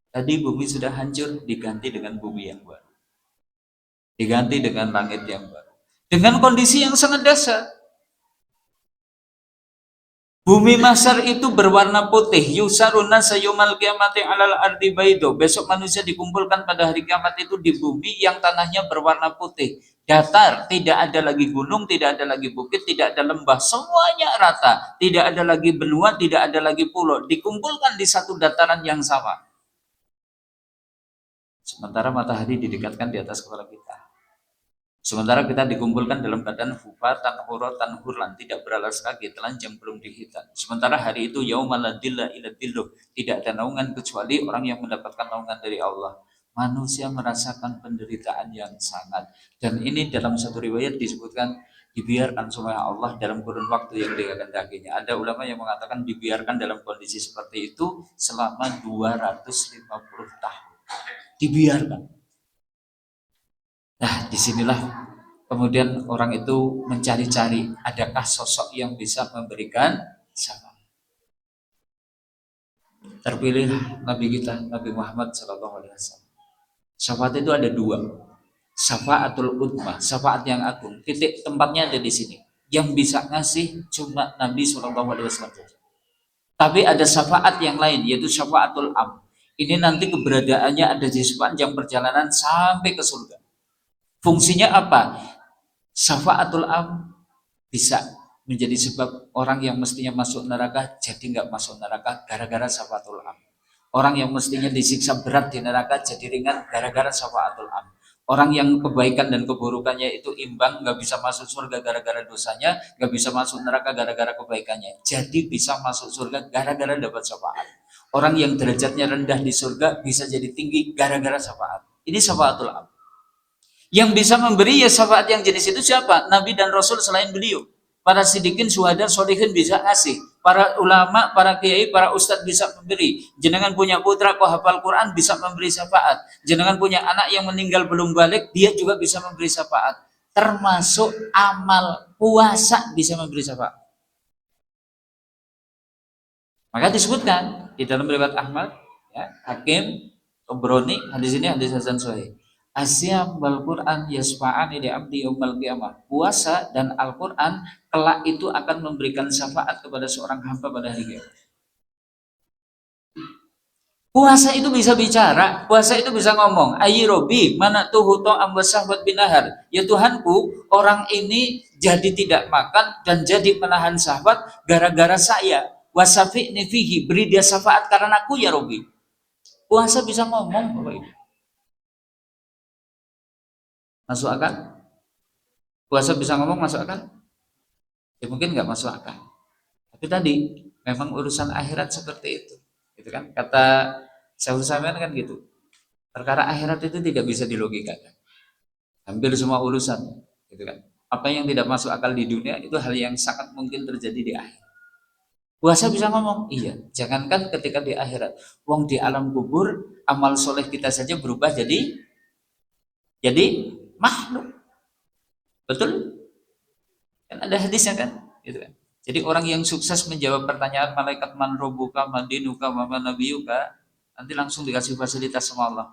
Tadi bumi sudah hancur, diganti dengan bumi yang baru. Diganti dengan langit yang baru. Dengan kondisi yang sangat dasar. Bumi Mahsyar itu berwarna putih. Yusaruna sayumal kiamati alal ardi baido. Besok manusia dikumpulkan pada hari kiamat itu di bumi yang tanahnya berwarna putih. Datar, tidak ada lagi gunung, tidak ada lagi bukit, tidak ada lembah. Semuanya rata. Tidak ada lagi benua, tidak ada lagi pulau. Dikumpulkan di satu dataran yang sama. Sementara matahari didekatkan di atas kepala kita. Sementara kita dikumpulkan dalam badan hufatan huratan hurlan, tidak beralas kaki, telanjang belum dihitan. Sementara hari itu yaumaladilla iladilluh, tidak ada naungan kecuali orang yang mendapatkan naungan dari Allah. Manusia merasakan penderitaan yang sangat. Dan ini dalam satu riwayat disebutkan dibiarkan sama Allah dalam kurun waktu yang dikehendakinya. Ada ulama yang mengatakan dibiarkan dalam kondisi seperti itu selama 250 tahun. Dibiarkan. Nah, disinilah kemudian orang itu mencari-cari, adakah sosok yang bisa memberikan syafaat. Terpilih Nabi kita, Nabi Muhammad SAW. Syafaat itu ada dua. Syafaatul Udma, syafaat yang agung. Titik tempatnya ada di sini. Yang bisa ngasih cuma Nabi SAW. Tapi ada syafaat yang lain, yaitu syafaatul am. Ini nanti keberadaannya ada di sepanjang perjalanan sampai ke surga. Fungsinya apa? Syafaatul am bisa menjadi sebab orang yang mestinya masuk neraka jadi nggak masuk neraka gara-gara syafaatul am. Orang yang mestinya disiksa berat di neraka jadi ringan gara-gara syafaatul am. Orang yang kebaikan dan keburukannya itu imbang, nggak bisa masuk surga gara-gara dosanya, nggak bisa masuk neraka gara-gara kebaikannya. Jadi bisa masuk surga gara-gara dapat syafaat. Orang yang derajatnya rendah di surga bisa jadi tinggi gara-gara syafaat. Ini syafaatul am. Yang bisa memberi ya syafaat yang jenis itu siapa? Nabi dan Rasul selain beliau. Para sidikin, syuhada, sholihin bisa ngasih. Para ulama, para kiai, para ustadz bisa memberi. Jenengan punya putra kok hafal Quran bisa memberi syafaat. Jenengan punya anak yang meninggal belum balik, dia juga bisa memberi syafaat. Termasuk amal puasa bisa memberi syafaat. Maka disebutkan di dalam riwayat Ahmad, ya, Hakim, Tobroni, hadis ini hadis hasan sahih. Asyam wal Quran yasfa'ani li abdi yaumil qiyamah. Puasa dan Al-Quran kelak itu akan memberikan syafaat kepada seorang hamba pada hari kiamat. Puasa itu bisa bicara, puasa itu bisa ngomong. Ayi Robi, mana tuh huto ambasah buat binahar. Ya Tuhanku, orang ini jadi tidak makan dan jadi menahan sahabat gara-gara saya. Wasafi nifihi, beri dia syafaat karena aku ya Robi. Puasa bisa ngomong, Bapak Ibu. Masuk akal? Puasa bisa ngomong masuk akal? Ya mungkin nggak masuk akal. Tapi tadi memang urusan akhirat seperti itu. Gitu kan? Kata Syaikhul Utsaimin kan gitu. Perkara akhirat itu tidak bisa dilogikakan. Hampir semua urusan, gitu kan. Apa yang tidak masuk akal di dunia itu hal yang sangat mungkin terjadi di akhirat. Puasa bisa ngomong, iya. Jangankan ketika di akhirat, wong di alam kubur, amal soleh kita saja berubah jadi makhluk. Betul? Kan ada hadisnya kan? Gitu kan. Jadi orang yang sukses menjawab pertanyaan malaikat man robuka, man dinuka, man nabiyuka, nanti langsung dikasih fasilitas sama Allah.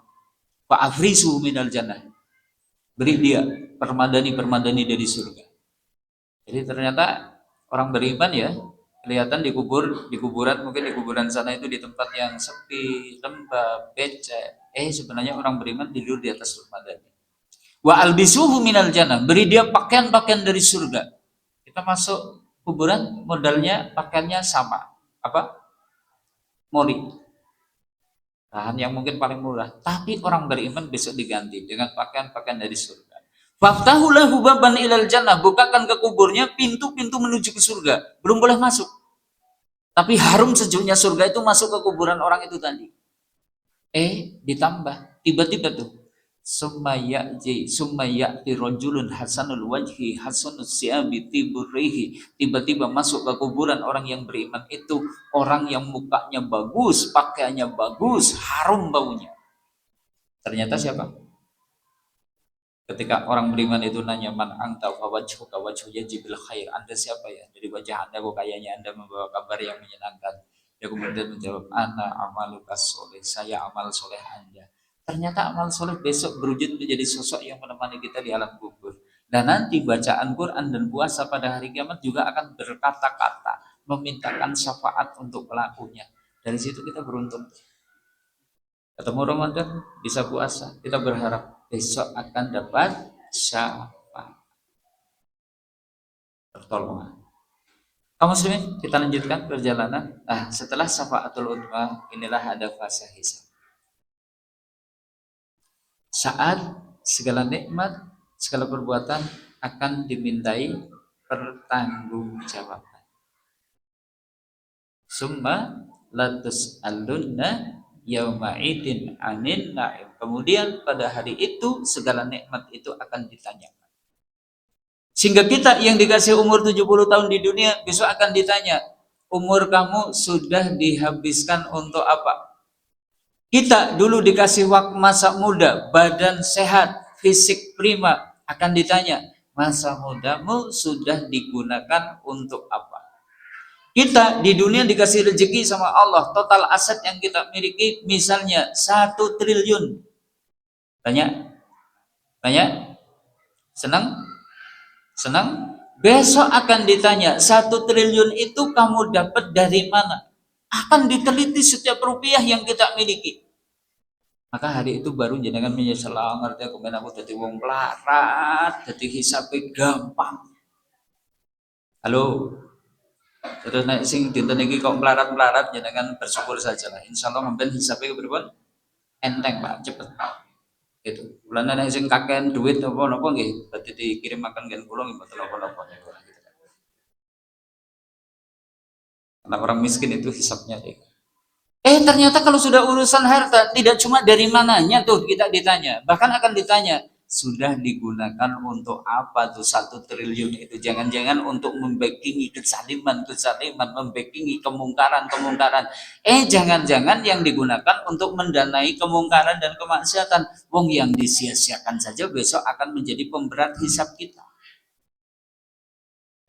Fa afrisu minal jannah. Beri dia permadani-permadani dari surga. Jadi ternyata orang beriman ya kelihatan di kuburan mungkin di kuburan sana itu di tempat yang sepi, lembab, becek. Sebenarnya orang beriman tidur di atas permadani. Wa albisuhu minal jannah. Beri dia pakaian-pakaian dari surga. Kita masuk kuburan modalnya pakaiannya sama. Apa? Mori. Bahan yang mungkin paling murah. Tapi orang beriman besok diganti dengan pakaian-pakaian dari surga. Faftahu lahu baban ilal jannah. Bukakan ke kuburnya pintu-pintu menuju ke surga. Belum boleh masuk. Tapi harum sejuknya surga itu masuk ke kuburan orang itu tadi. Ditambah. Tiba-tiba tuh. Summayati rajulun hasanul wajhi hasanus siabi tiburihi. Tiba-tiba masuk ke kuburan orang yang beriman itu. Orang yang mukanya bagus, pakaiannya bagus, harum baunya. Ternyata siapa? Ketika orang beriman itu nanya, man anta fawajhuka wajhuya jibil khair. Anda siapa ya? Dari wajah Anda kok kayaknya Anda membawa kabar yang menyenangkan. Dia kemudian menjawab, ana amalukas soleh. Saya amal soleh Anda. Ternyata amal soleh besok berwujud menjadi sosok yang menemani kita di alam kubur. Dan nanti bacaan Quran dan puasa pada hari kiamat juga akan berkata-kata, memintakan syafaat untuk pelakunya. Dari situ kita beruntung. Ketemu Ramadan, bisa puasa. Kita berharap besok akan dapat syafaat. Pertolongan. Kaum muslimin, kita lanjutkan perjalanan. Nah, setelah syafaatul udma, inilah ada fase hisab. Saat segala nikmat, segala perbuatan akan dimintai pertanggungjawaban. Summa latus alunna yauma'idin anin na'im. Kemudian pada hari itu segala nikmat itu akan ditanyakan. Sehingga kita yang dikasih umur 70 tahun di dunia besok akan ditanya, umur kamu sudah dihabiskan untuk apa? Kita dulu dikasih waktu masa muda, badan sehat, fisik prima, akan ditanya, masa mudamu sudah digunakan untuk apa? Kita di dunia dikasih rezeki sama Allah, total aset yang kita miliki misalnya 1 triliun. Tanya? Senang? Besok akan ditanya, 1 triliun itu kamu dapat dari mana? Akan diteliti setiap rupiah yang kita miliki. Maka hari itu baru jenengan menyesal, ngerti kemudian aku jadi wong melarat, jadi hisapnya gampang. Halo, terus naik sing dinten iki kok melarat jenengan bersyukur saja lah. Insyaallah mungkin hisapnya berapa? Enteng Pak, cepet. Gitu. Bulan nek sing kakean duit apa-apa nggih, berarti dikirim makan gen kula nggih mboten apa-apa gitu. Karena orang miskin itu hisapnya deh. Ternyata kalau sudah urusan harta tidak cuma dari mananya tuh kita ditanya, bahkan akan ditanya sudah digunakan untuk apa tuh 1 triliun itu. Jangan-jangan untuk membackingi kezaliman, membackingi kemungkaran. Jangan-jangan yang digunakan untuk mendanai kemungkaran dan kemaksiatan. Wong yang disia-siakan saja besok akan menjadi pemberat hisab kita.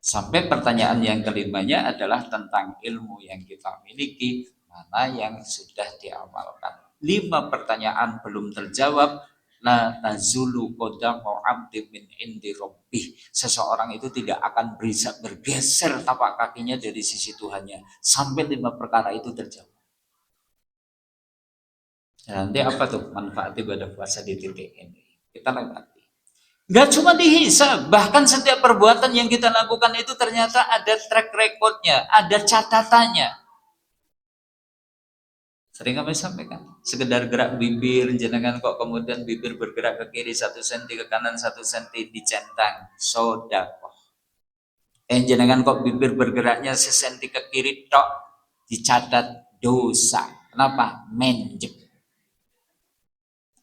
Sampai pertanyaan yang kelimanya adalah tentang ilmu yang kita miliki, mana yang sudah diamalkan. 5 pertanyaan belum terjawab. La tazulu qadamu 'abdin min indi rabbih. Seseorang itu tidak akan bisa bergeser tapak kakinya dari sisi Tuhannya sampai 5 perkara itu terjawab. Nanti apa tuh manfaat ibadah puasa di titik ini? Kita lewati. Gak cuma dihisab, bahkan setiap perbuatan yang kita lakukan itu ternyata ada track recordnya, ada catatannya. Sering kami sampaikan, sekedar gerak bibir, jenengan kok kemudian bibir bergerak ke kiri 1 senti, ke kanan 1 senti, dicentang, sodakoh. Jenengan kok bibir bergeraknya sesenti ke kiri tok, dicatat dosa. Kenapa? Menjep.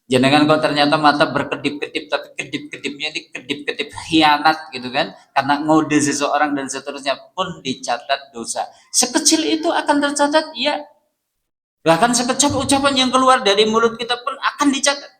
Jenengan kok ternyata mata berkedip-kedip, tapi kedip-kedipnya ini kedip-kedip khianat gitu kan, karena ngode seseorang dan seterusnya, pun dicatat dosa. Sekecil itu akan tercatat, ya. Bahkan sekecap ucapan yang keluar dari mulut kita pun akan dicatat.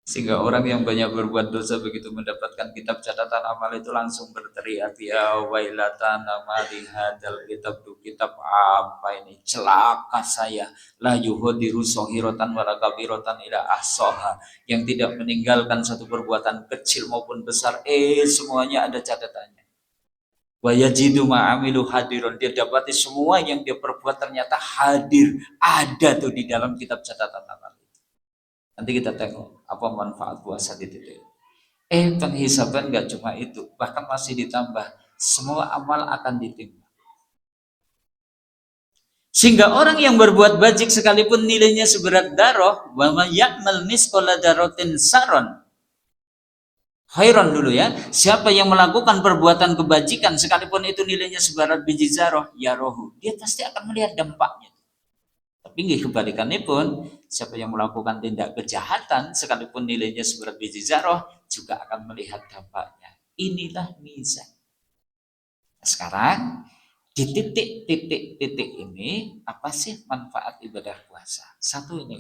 Sehingga orang yang banyak berbuat dosa begitu mendapatkan kitab catatan amal itu langsung berteriak, ya wailatana mali hadal kitab, tuh kitab apa ini, celaka saya, la yuhadiru sohirotan wala kabirotan ila ahsoha, yang tidak meninggalkan satu perbuatan kecil maupun besar, semuanya ada catatannya. Wa yajidu ma'amilu hadiron, dia dapati semua yang dia perbuat ternyata hadir, ada tuh di dalam kitab catatan amal. Nanti kita tengok apa manfaat puasa di titik. Penghisaban nggak cuma itu, bahkan masih ditambah, semua amal akan ditimbang. Sehingga orang yang berbuat bajik sekalipun nilainya seberat darah, wa may ya'mal misqala dzarratin saron. Khairon dulu ya. Siapa yang melakukan perbuatan kebajikan sekalipun itu nilainya seberat biji zarah, ya rohu, dia pasti akan melihat dampaknya. Tapi kebalikannya pun, siapa yang melakukan tindak kejahatan sekalipun nilainya seberat biji zarah juga akan melihat dampaknya. Inilah mizan. Sekarang di titik-titik ini apa sih manfaat ibadah puasa? Satu ini,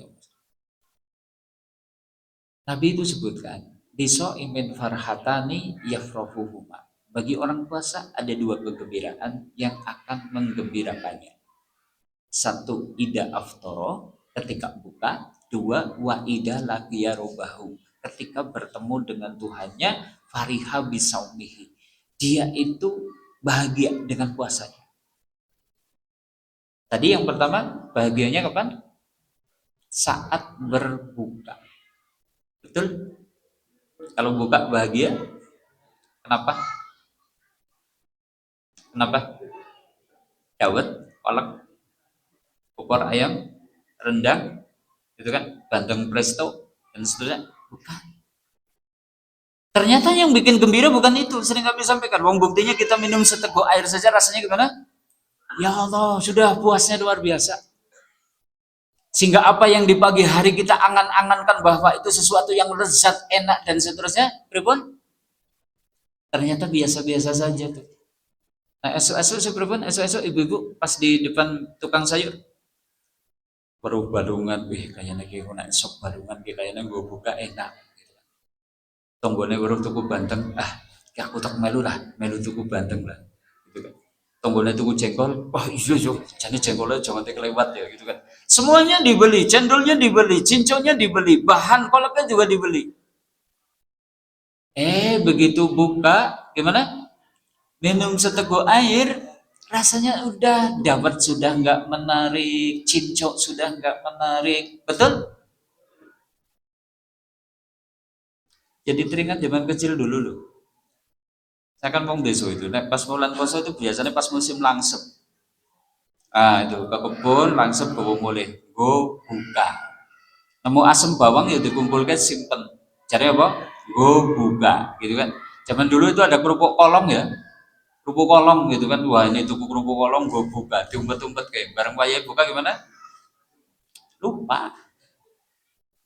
Nabi itu sebutkan, biso imin farhatani yafrohuhuma. Bagi orang puasa ada 2 kegembiraan yang akan menggembirakannya. 1, ida aftoro, ketika buka. 2, wa ida laqiyarobahu, ketika bertemu dengan Tuhannya, fariha bisaumihi, dia itu bahagia dengan puasanya. Tadi yang pertama, bahagianya kapan? Saat berbuka. Betul? Kalau buka bahagia, kenapa? Kenapa? Dawet, kolak, opor ayam, rendang, itu kan, bandeng presto dan seterusnya. Bukan. Ternyata yang bikin gembira bukan itu. Sering kami sampaikan, wong buktinya kita minum seteguk air saja rasanya gimana? Ya Allah, sudah puasnya luar biasa. Sehingga apa yang di pagi hari kita angan-angankan bahwa itu sesuatu yang lezat, enak dan seterusnya, pripun? Ternyata biasa-biasa saja tuh. Nah, esok-esok ibu-ibu pas di depan tukang sayur, baru balungan, kayaknya kayak nak esok balungan, kayaknya gue buka enak. Tonggone baru tuku banteng, aku tak melu tuku banteng lah, gitu kan. Tonggone tuku jengkol, wah iya jadi jengkolnya jangan kelewat ya, gitu kan. Semuanya dibeli, cendolnya dibeli, cinconnya dibeli, bahan kolaknya juga dibeli. Begitu buka, gimana? Minum seteguk air, rasanya udah dapat, sudah nggak menarik, cincok sudah nggak menarik, betul? Jadi teringat zaman kecil dulu loh. Saya kan mau besok itu, nah, pas bulan puasa itu biasanya pas musim langsep. Itu ke kebun langsep bawa mulai, go buka. Nemu asam bawang ya dikumpulkan simpen. Cari apa? Go buka, gitu kan. Zaman dulu itu ada kerupuk kolong ya, kerupuk kolong gitu kan. Wah ini tuku kerupuk kolong, go buka, diumpet-umpet kayak bareng wayai buka gimana? Lupa.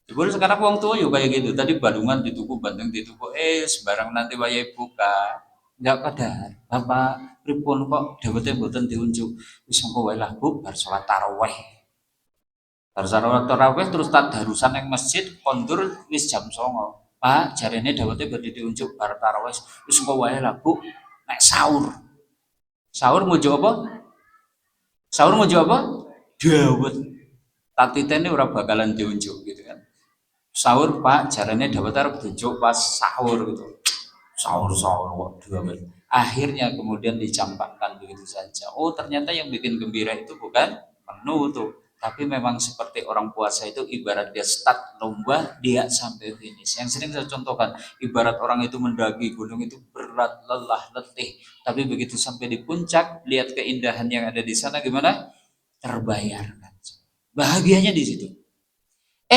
Ibu sekarang uang tua juga kayak gitu. Tadi Bandungan dituku, Bandeng dituku, sebarang nanti wayai buka. Enggak kadar. Bapak pripun kok dawete mboten diunjuk. Wis engko wae lah Bu, bar salat tarawih. Bar salat tarawih terus tadarusan ning masjid kondur wis jam 09.00. Pak, jarene dawete badhe diunjuk bar tarawih. Wis engko wae lah Bu, nek sahur. Sahur ngujuk apa? Sahur ngujuk apa? Dawet. Tatitene ora bakalan diunjuk gitu kan. Sahur Pak, jarane dawet arep diunjuk pas sahur gitu. Sahur kok dua. Akhirnya kemudian dicampakkan begitu saja. Oh ternyata yang bikin gembira itu bukan menu tuh, Tapi memang seperti orang puasa itu ibarat dia start lomba, dia sampai finish. Yang sering saya contohkan, ibarat orang itu mendaki gunung itu berat, lelah, letih. Tapi begitu sampai di puncak, lihat keindahan yang ada di sana gimana? Terbayarkan. Bahagianya di situ.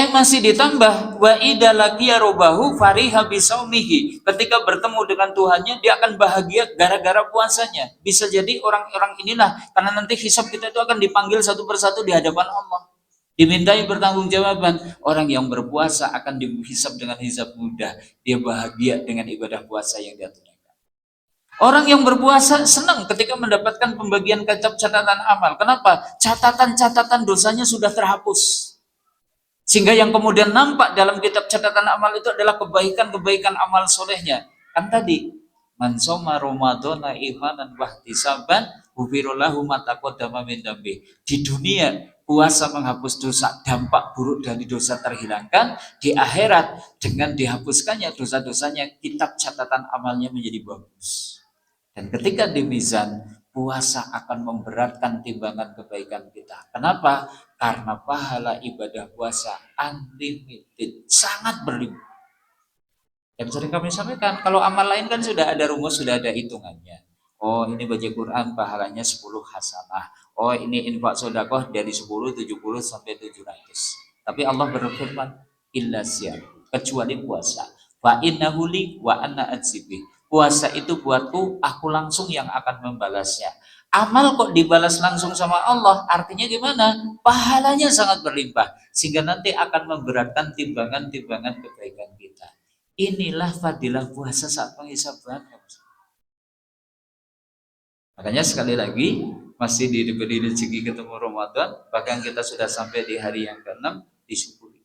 Masih ditambah wa idza laqiya rabbahu fariha bisaumihi. Ketika bertemu dengan Tuhannya, dia akan bahagia gara-gara puasanya. Bisa jadi orang-orang inilah karena nanti hisab kita itu akan dipanggil satu persatu di hadapan Allah. Dimintai pertanggungjawaban. Orang yang berpuasa akan dihisab dengan hisab mudah. Dia bahagia dengan ibadah puasa yang dia tunaikan. Orang yang berpuasa senang ketika mendapatkan pembagian kitab catatan amal. Kenapa? Catatan-catatan dosanya sudah terhapus. Sehingga yang kemudian nampak dalam kitab catatan amal itu adalah kebaikan-kebaikan amal solehnya. Kan tadi, man soma ramadhana imanan wahtisaban ghufirallahu ma taqaddama min dambi. Di dunia puasa menghapus dosa, dampak buruk dari dosa terhilangkan. Di akhirat dengan dihapuskannya dosa-dosanya, kitab catatan amalnya menjadi bagus. Dan ketika di mizan, puasa akan memberatkan timbangan kebaikan kita. Kenapa? Karena pahala ibadah puasa unlimited, sangat berlimpah. Yang sering kami sampaikan, kalau amal lain kan sudah ada rumus, sudah ada hitungannya. Oh, ini baca Quran pahalanya 10 hasanah. Oh, ini infak sedekah dari 10, 70 sampai 700. Tapi Allah berfirman, illa siyam, kecuali puasa. Wa innahu li wa anna adzibi. Puasa itu buatku, aku langsung yang akan membalasnya. Amal kok dibalas langsung sama Allah, artinya gimana? Pahalanya sangat berlimpah, sehingga nanti akan memberatkan timbangan-timbangan kebaikan kita. Inilah fadilah puasa saat penghisaban. Makanya sekali lagi, masih diberi rezeki ketemu Ramadan, bahkan kita sudah sampai di hari yang ke-6, disyukuri.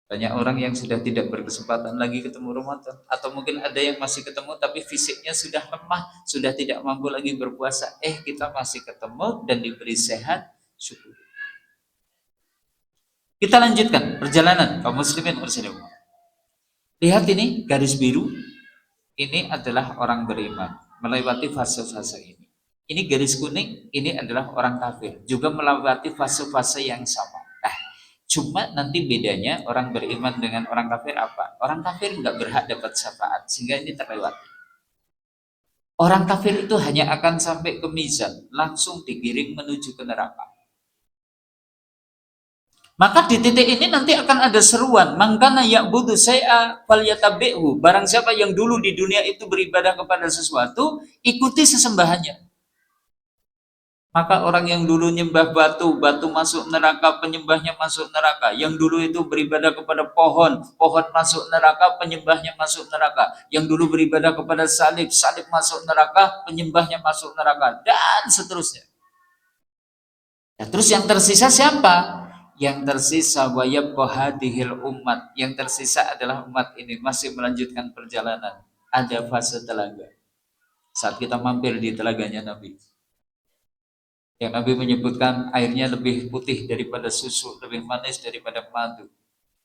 Banyak orang yang sudah tidak berkesempatan lagi ketemu Ramadan, atau mungkin ada yang masih ketemu tapi fisiknya sudah lemah, sudah tidak mampu lagi berpuasa. Kita masih ketemu dan diberi sehat, syukur. Kita lanjutkan perjalanan kaum muslimin muslimat. Lihat ini garis biru, ini adalah orang beriman melewati fase-fase ini. Ini garis kuning, ini adalah orang kafir juga melewati fase-fase yang sama. Cuma nanti bedanya orang beriman dengan orang kafir apa? Orang kafir nggak berhak dapat syafaat, sehingga ini terlewati. Orang kafir itu hanya akan sampai ke mizan, langsung digiring menuju ke neraka. Maka di titik ini nanti akan ada seruan, mangkana ya'budu saya falyatabi'hu. Barang siapa yang dulu di dunia itu beribadah kepada sesuatu, ikuti sesembahannya. Maka orang yang dulu nyembah batu, batu masuk neraka, penyembahnya masuk neraka. Yang dulu itu beribadah kepada pohon, pohon masuk neraka, penyembahnya masuk neraka. Yang dulu beribadah kepada salib, salib masuk neraka, penyembahnya masuk neraka. Dan seterusnya. Nah, terus yang tersisa siapa? Yang tersisa wayabqa hadhil umat. Yang tersisa adalah umat ini masih melanjutkan perjalanan. Ada fase telaga. Saat kita mampir di telaganya Nabi, yang Nabi menyebutkan airnya lebih putih daripada susu, lebih manis daripada madu.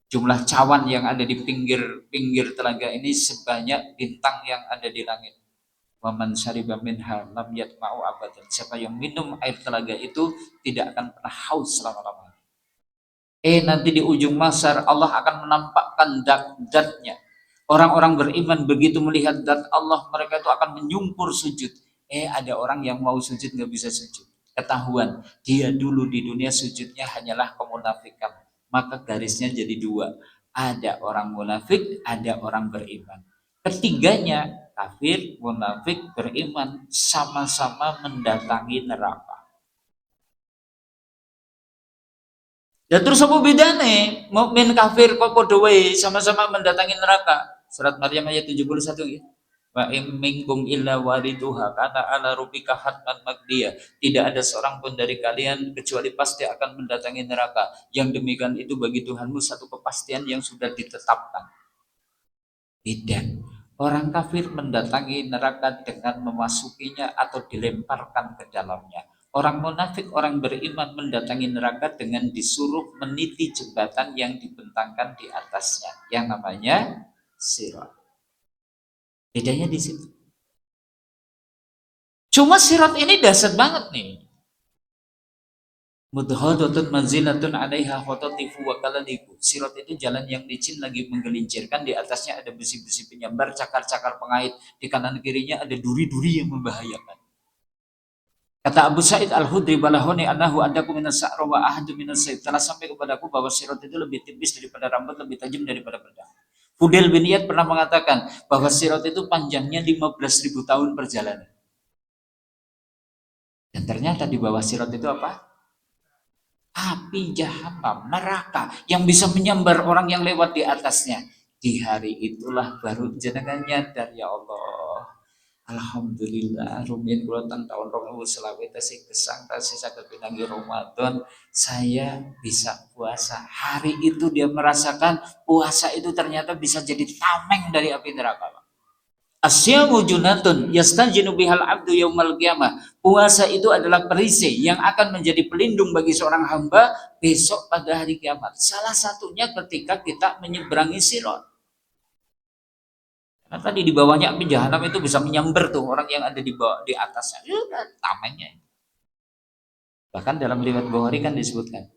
Jumlah cawan yang ada di pinggir telaga ini sebanyak bintang yang ada di langit. Waman syariba minha lam yatma'u abadan. Siapa yang minum air telaga itu tidak akan pernah haus selama-lamanya. Nanti di ujung mahsyar Allah akan menampakkan dat-datnya. Orang-orang beriman begitu melihat dat Allah, mereka itu akan menyungkur sujud. Ada orang yang mau sujud nggak bisa sujud. Ketahuan dia dulu di dunia sujudnya hanyalah kemunafikan, maka garisnya jadi dua, ada orang munafik, ada orang beriman. Ketiganya kafir, munafik, beriman sama-sama mendatangi neraka. Dan terus apa bedane mukmin kafir kok padha wae sama-sama mendatangi neraka? Surat Maryam ayat 71 ya. Wa minkum illa wariduha kana ala rabbika hatman maqdiya. Tidak ada seorang pun dari kalian kecuali pasti akan mendatangi neraka. Yang demikian itu bagi Tuhanmu satu kepastian yang sudah ditetapkan. Tidak. Orang kafir mendatangi neraka dengan memasukinya atau dilemparkan ke dalamnya. Orang munafik, orang beriman mendatangi neraka dengan disuruh meniti jembatan yang dibentangkan di atasnya, yang namanya sirat. Bedanya di situ. . Cuma sirat ini dahsyat banget nih. Mudhadatun manzilatun 'alaiha khatatifu wa kaladiku. Sirat itu jalan yang licin lagi menggelincirkan, di atasnya ada besi-besi penyambar, cakar-cakar pengait, di kanan kirinya ada duri-duri yang membahayakan. Kata Abu Sa'id Al-Khudri, balahoni anahu adaku minas sa'ra wa ahadu minas sayf. Telah sampai kepadaku bahwa sirat itu lebih tipis daripada rambut, lebih tajam daripada pedang. Fudel bin Iyad pernah mengatakan bahwa sirat itu panjangnya 15.000 tahun perjalanan. Dan ternyata di bawah sirat itu apa? Api jahanam, neraka yang bisa menyambar orang yang lewat di atasnya. Di hari itulah baru jenengan nyadar, ya Allah, alhamdulillah rumiyin kula teng taun 2020 tasih gesang tasih saged pinanggih Ramadan, saya bisa puasa. Hari itu dia merasakan puasa itu ternyata bisa jadi tameng dari api neraka. Asyamu junatun yastajinu bihal abdu yaumal qiyamah. Puasa itu adalah perisai yang akan menjadi pelindung bagi seorang hamba besok pada hari kiamat. Salah satunya ketika kita menyeberangi sirat. Karena tadi di bawahnya api jahanam itu bisa menyambar tuh orang yang ada di bawah, di atasnya. Tamengnya. Bahkan dalam riwayat Bukhari kan disebutkan,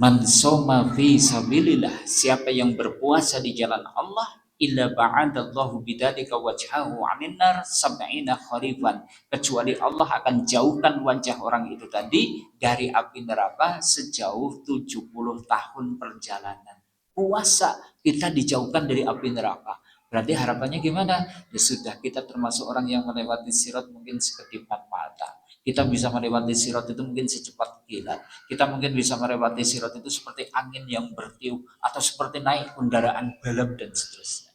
man soma fi sabilillah, siapa yang berpuasa di jalan Allah, illa ba'adallahu bidzalika wajhahu 'anil nar sab'ina kharifan, kecuali Allah akan jauhkan wajah orang itu tadi dari api neraka sejauh 70 tahun perjalanan. Puasa kita dijauhkan dari api neraka. Berarti harapannya gimana? Ya sudah, kita termasuk orang yang melewati sirat mungkin sekedipan mata. Kita bisa melewati sirat itu mungkin secepat kilat. Kita mungkin bisa melewati sirat itu seperti angin yang bertiup atau seperti naik kendaraan balap dan seterusnya.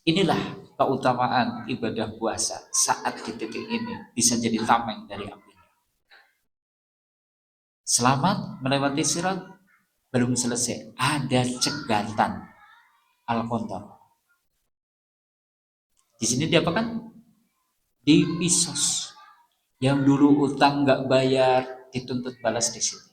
Inilah keutamaan ibadah puasa saat di titik ini bisa jadi tameng dari api. Selamat melewati sirat, belum selesai. Ada cegatan al-qantar. Di sini diapakan? Dipisos. Yang dulu utang nggak bayar dituntut balas di sini.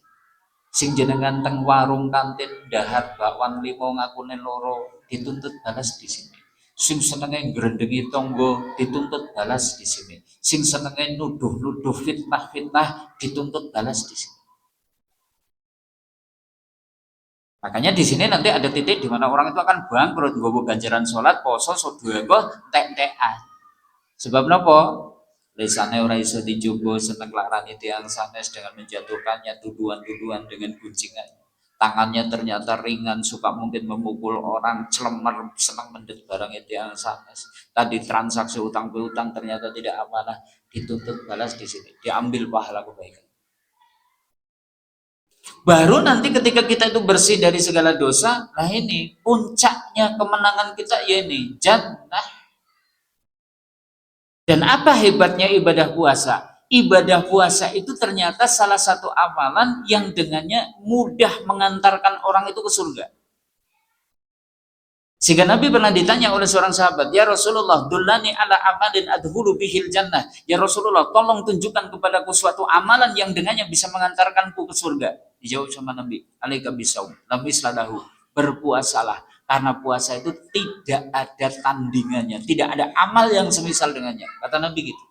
Sing jenengan teng warung kantin dahar bakwan limo ngakune loro dituntut balas di sini. Sing senenge ngrendengi tonggo dituntut balas di sini. Sing senenge nuduh-nuduh fitnah-fitnah dituntut balas di sini. Makanya di sini nanti ada titik di mana orang itu akan bangkrut, nggowo ganjaran sholat, poso, sedekah, entek-entekan. Sebab napa? Lesane ora iso dijogo, seneng larani tiang sanes dengan menjatuhkannya tuduhan-tuduhan dengan guncingannya. Tangannya ternyata ringan, suka mungkin memukul orang, celemer, senang mendet barang itu yang sanes. Tadi transaksi utang piutang ternyata tidak amanah, dituntut balas di sini, diambil pahala kebaikan. Baru nanti ketika kita itu bersih dari segala dosa, nah ini puncaknya kemenangan kita, ya ini jannah. Dan apa hebatnya ibadah puasa? Ibadah puasa itu ternyata salah satu amalan yang dengannya mudah mengantarkan orang itu ke surga. Sehingga Nabi pernah ditanya oleh seorang sahabat, ya Rasulullah, dullani ala amalin adhulu bihil jannah. Ya Rasulullah, tolong tunjukkan kepadaku suatu amalan yang dengannya bisa mengantarkanku ke surga. Dijawab sama Nabi, alaika bisaum, Nabi sallallahu, berpuasalah. Karena puasa itu tidak ada tandingannya, tidak ada amal yang semisal dengannya. Kata Nabi gitu.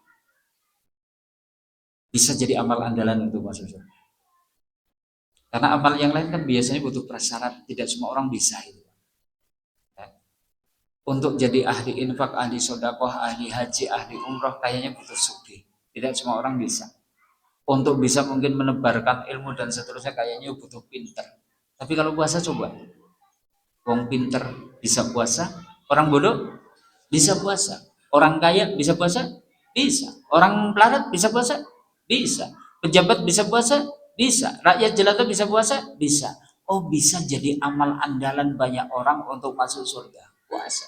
Bisa jadi amal andalan untuk masuk surga. Karena amal yang lain kan biasanya butuh prasyarat, tidak semua orang bisa itu. Untuk jadi ahli infak, ahli sodakoh, ahli haji, ahli umroh, kayaknya butuh sugih. Tidak semua orang bisa. Untuk bisa mungkin menebarkan ilmu dan seterusnya, kayaknya butuh pinter. Tapi kalau puasa coba, wong pinter bisa puasa, orang bodoh bisa puasa, orang kaya bisa puasa, bisa, orang pelarat bisa puasa, bisa, pejabat bisa puasa, bisa, rakyat jelata bisa puasa, bisa. Oh, bisa jadi amal andalan banyak orang untuk masuk surga, puasa.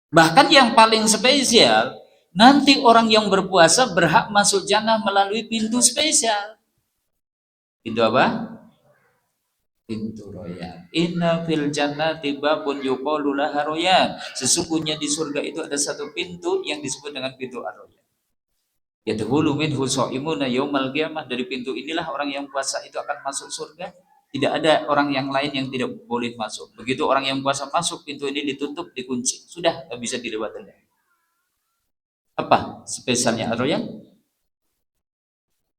Bahkan yang paling spesial, nanti orang yang berpuasa berhak masuk jannah melalui pintu spesial. Pintu apa? Pintu royan. Inna fil jannati babun yuqalu laha royan. Sesungguhnya di surga itu ada satu pintu yang disebut dengan pintu ar-royan. Yadkhulu minhu shaimuna yaumal qiyamah. Dari pintu inilah orang yang puasa itu akan masuk surga. Tidak ada orang yang lain yang tidak boleh masuk. Begitu orang yang puasa masuk, pintu ini ditutup, dikunci. Sudah, tidak bisa dilewati. Apa spesialnya ar-royan?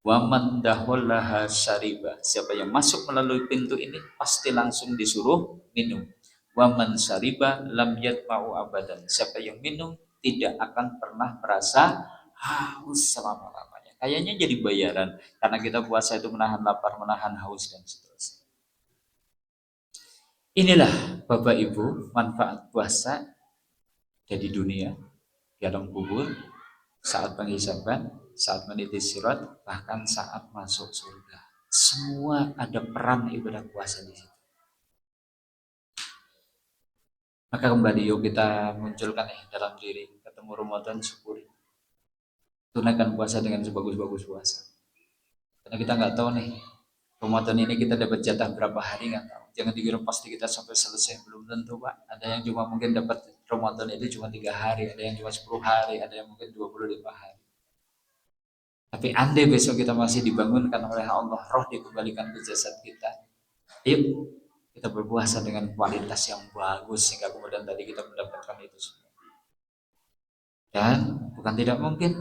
Wa man dakhalaha syariba. Siapa yang masuk melalui pintu ini pasti langsung disuruh minum. Wa man syariba lam yatma'u abadan. Siapa yang minum tidak akan pernah merasa haus selama-lamanya. Kayaknya jadi bayaran karena kita puasa itu menahan lapar, menahan haus dan seterusnya. Inilah Bapak Ibu manfaat puasa dari dunia, di alam kubur, saat penghisaban, saat meniti sirat, bahkan saat masuk surga. Semua ada peran ibadah puasa di situ. Maka kembali yuk kita munculkan dalam diri, ketemu Ramadan syukuri. Tunaikan puasa dengan sebagus-bagus puasa. Karena kita nggak tahu nih, Ramadan ini kita dapat jatah berapa hari nggak tahu. Jangan dikira pasti kita sampai selesai, belum tentu Pak. Ada yang cuma mungkin dapat Ramadan itu cuma 3 hari, ada yang cuma 10 hari, ada yang mungkin 25 hari. Tapi andai besok kita masih dibangunkan oleh Allah, roh dikembalikan ke jasad kita. Yuk kita berpuasa dengan kualitas yang bagus sehingga kemudian tadi kita mendapatkan itu semua. Dan bukan tidak mungkin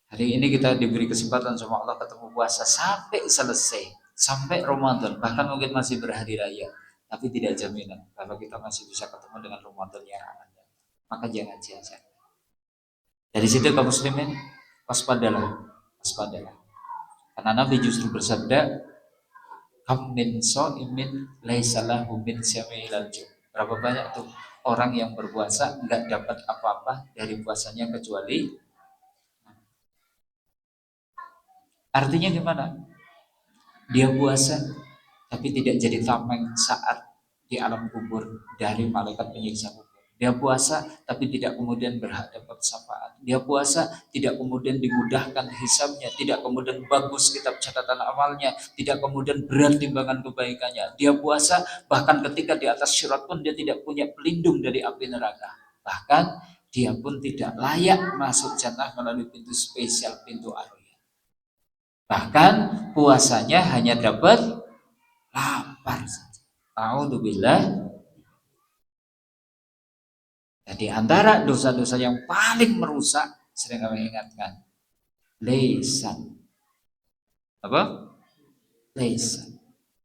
hari ini kita diberi kesempatan sama Allah ketemu puasa sampai selesai, sampai Ramadan, bahkan mungkin masih berhari raya. Tapi tidak jaminan kalau kita masih bisa ketemu dengan Ramadan yang akan datang. Maka jangan sia-sia. Dari situ kaum muslimin waspadalah. Karena Nabi justru bersabda, kam min shaimin laisa lahu min syamilal ju. Berapa banyak tuh orang yang berpuasa nggak dapat apa-apa dari puasanya kecuali, artinya gimana? Dia puasa tapi tidak jadi tameng saat di alam kubur dari malaikat penyiksa kubur. Dia puasa tapi tidak kemudian berhak dapat syafaat. Dia puasa tidak kemudian dimudahkan hisabnya, tidak kemudian bagus kitab catatan amalnya, tidak kemudian berat timbangan kebaikannya. Dia puasa bahkan ketika di atas syirat pun dia tidak punya pelindung dari api neraka. Bahkan dia pun tidak layak masuk jannah melalui pintu spesial, pintu ar-rayyan. Bahkan puasanya hanya dapat lapar saja. A'udzubillah. Jadi antara dosa-dosa yang paling merusak, sering kami ingatkan, lesan. Apa? Lesan.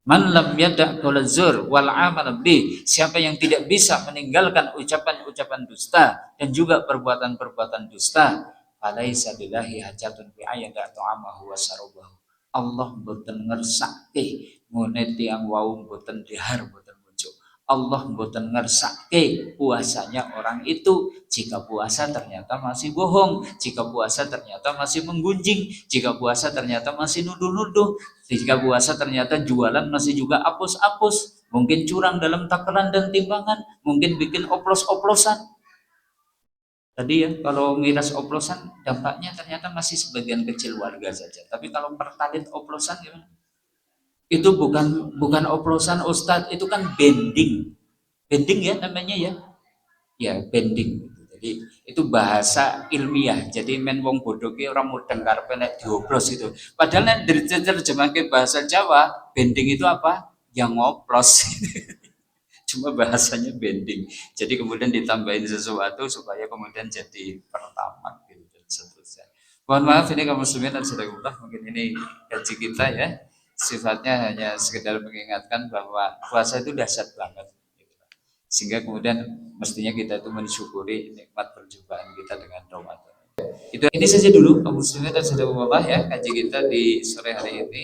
Man lam yada' qaula zur wal amal bi. Siapa yang tidak bisa meninggalkan ucapan-ucapan dusta dan juga perbuatan-perbuatan dusta, falaisa billahi hajatun fi ayyada ta'amahu wa sarabahu. Allah mboten ngersake ngene tiyang wau mboten dihar mboten muncul. Allah mboten ngersake puasanya orang itu jika puasa ternyata masih bohong, jika puasa ternyata masih menggunjing, jika puasa ternyata masih nuduh-nuduh, jika puasa ternyata jualan masih juga apus-apus, mungkin curang dalam takaran dan timbangan, mungkin bikin oplos-oplosan. Tadi ya, kalau miras oplosan dampaknya ternyata masih sebagian kecil warga saja. Tapi kalau pertalit oplosan gimana? Itu bukan oplosan Ustadz, itu kan bending. Bending ya namanya ya. Ya, bending. Jadi itu bahasa ilmiah. Jadi men wong bodoh ki orang mudeng karepe nek dioplos gitu. Padahal nek diterjemahke bahasa Jawa, bending itu apa? Yang ngoplos. Cuma bahasanya bending. Jadi kemudian ditambahin sesuatu supaya kemudian jadi pertama gitu dan seterusnya. Mohon maaf ini kaum muslimin dan saudara, mungkin ini gaji kita ya. Sifatnya hanya sekedar mengingatkan bahwa puasa itu dahsyat banget. Sehingga kemudian mestinya kita itu mensyukuri nikmat perjumpaan kita dengan Ramadan. Itu ini saja dulu kaum muslimin dan saudara ya kaji kita di sore hari ini.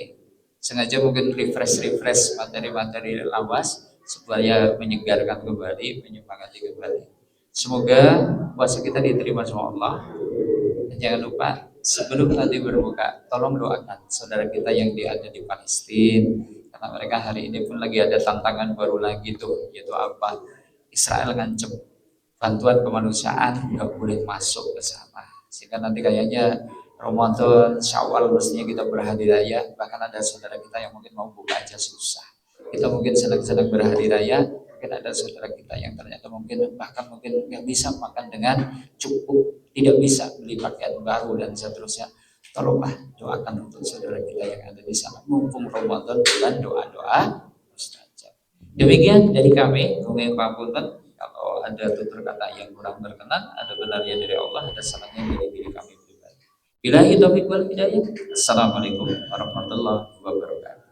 Sengaja mungkin refresh materi-materi lawas supaya menyegarkan kembali, menyemangati kembali. Semoga puasa kita diterima sama Allah. Dan jangan lupa sebelum nanti berbuka, tolong doakan saudara kita yang ada di Palestina, karena mereka hari ini pun lagi ada tantangan baru lagi tuh, yaitu apa? Israel ngancem bantuan kemanusiaan nggak boleh masuk ke sana, sehingga nanti kayaknya Ramadan, Syawal mestinya kita berhari raya, bahkan ada saudara kita yang mungkin mau buka aja susah. Kita mungkin sedang berhari raya, mungkin ada saudara kita yang ternyata mungkin bahkan mungkin nggak bisa makan dengan cukup, tidak bisa beli pakaian baru dan seterusnya. Tolonglah doakan untuk saudara kita yang ada di sana. Mumpung Ramadan bulan doa-doa mustajab. Demikian dari kami, kami pangapunten. Kalau ada tutur kata yang kurang berkenan, ada benarnya dari Allah, ada salahnya dari diri kami pribadi. Billahi taufiq wal hidayah. Assalamualaikum warahmatullahi wabarakatuh.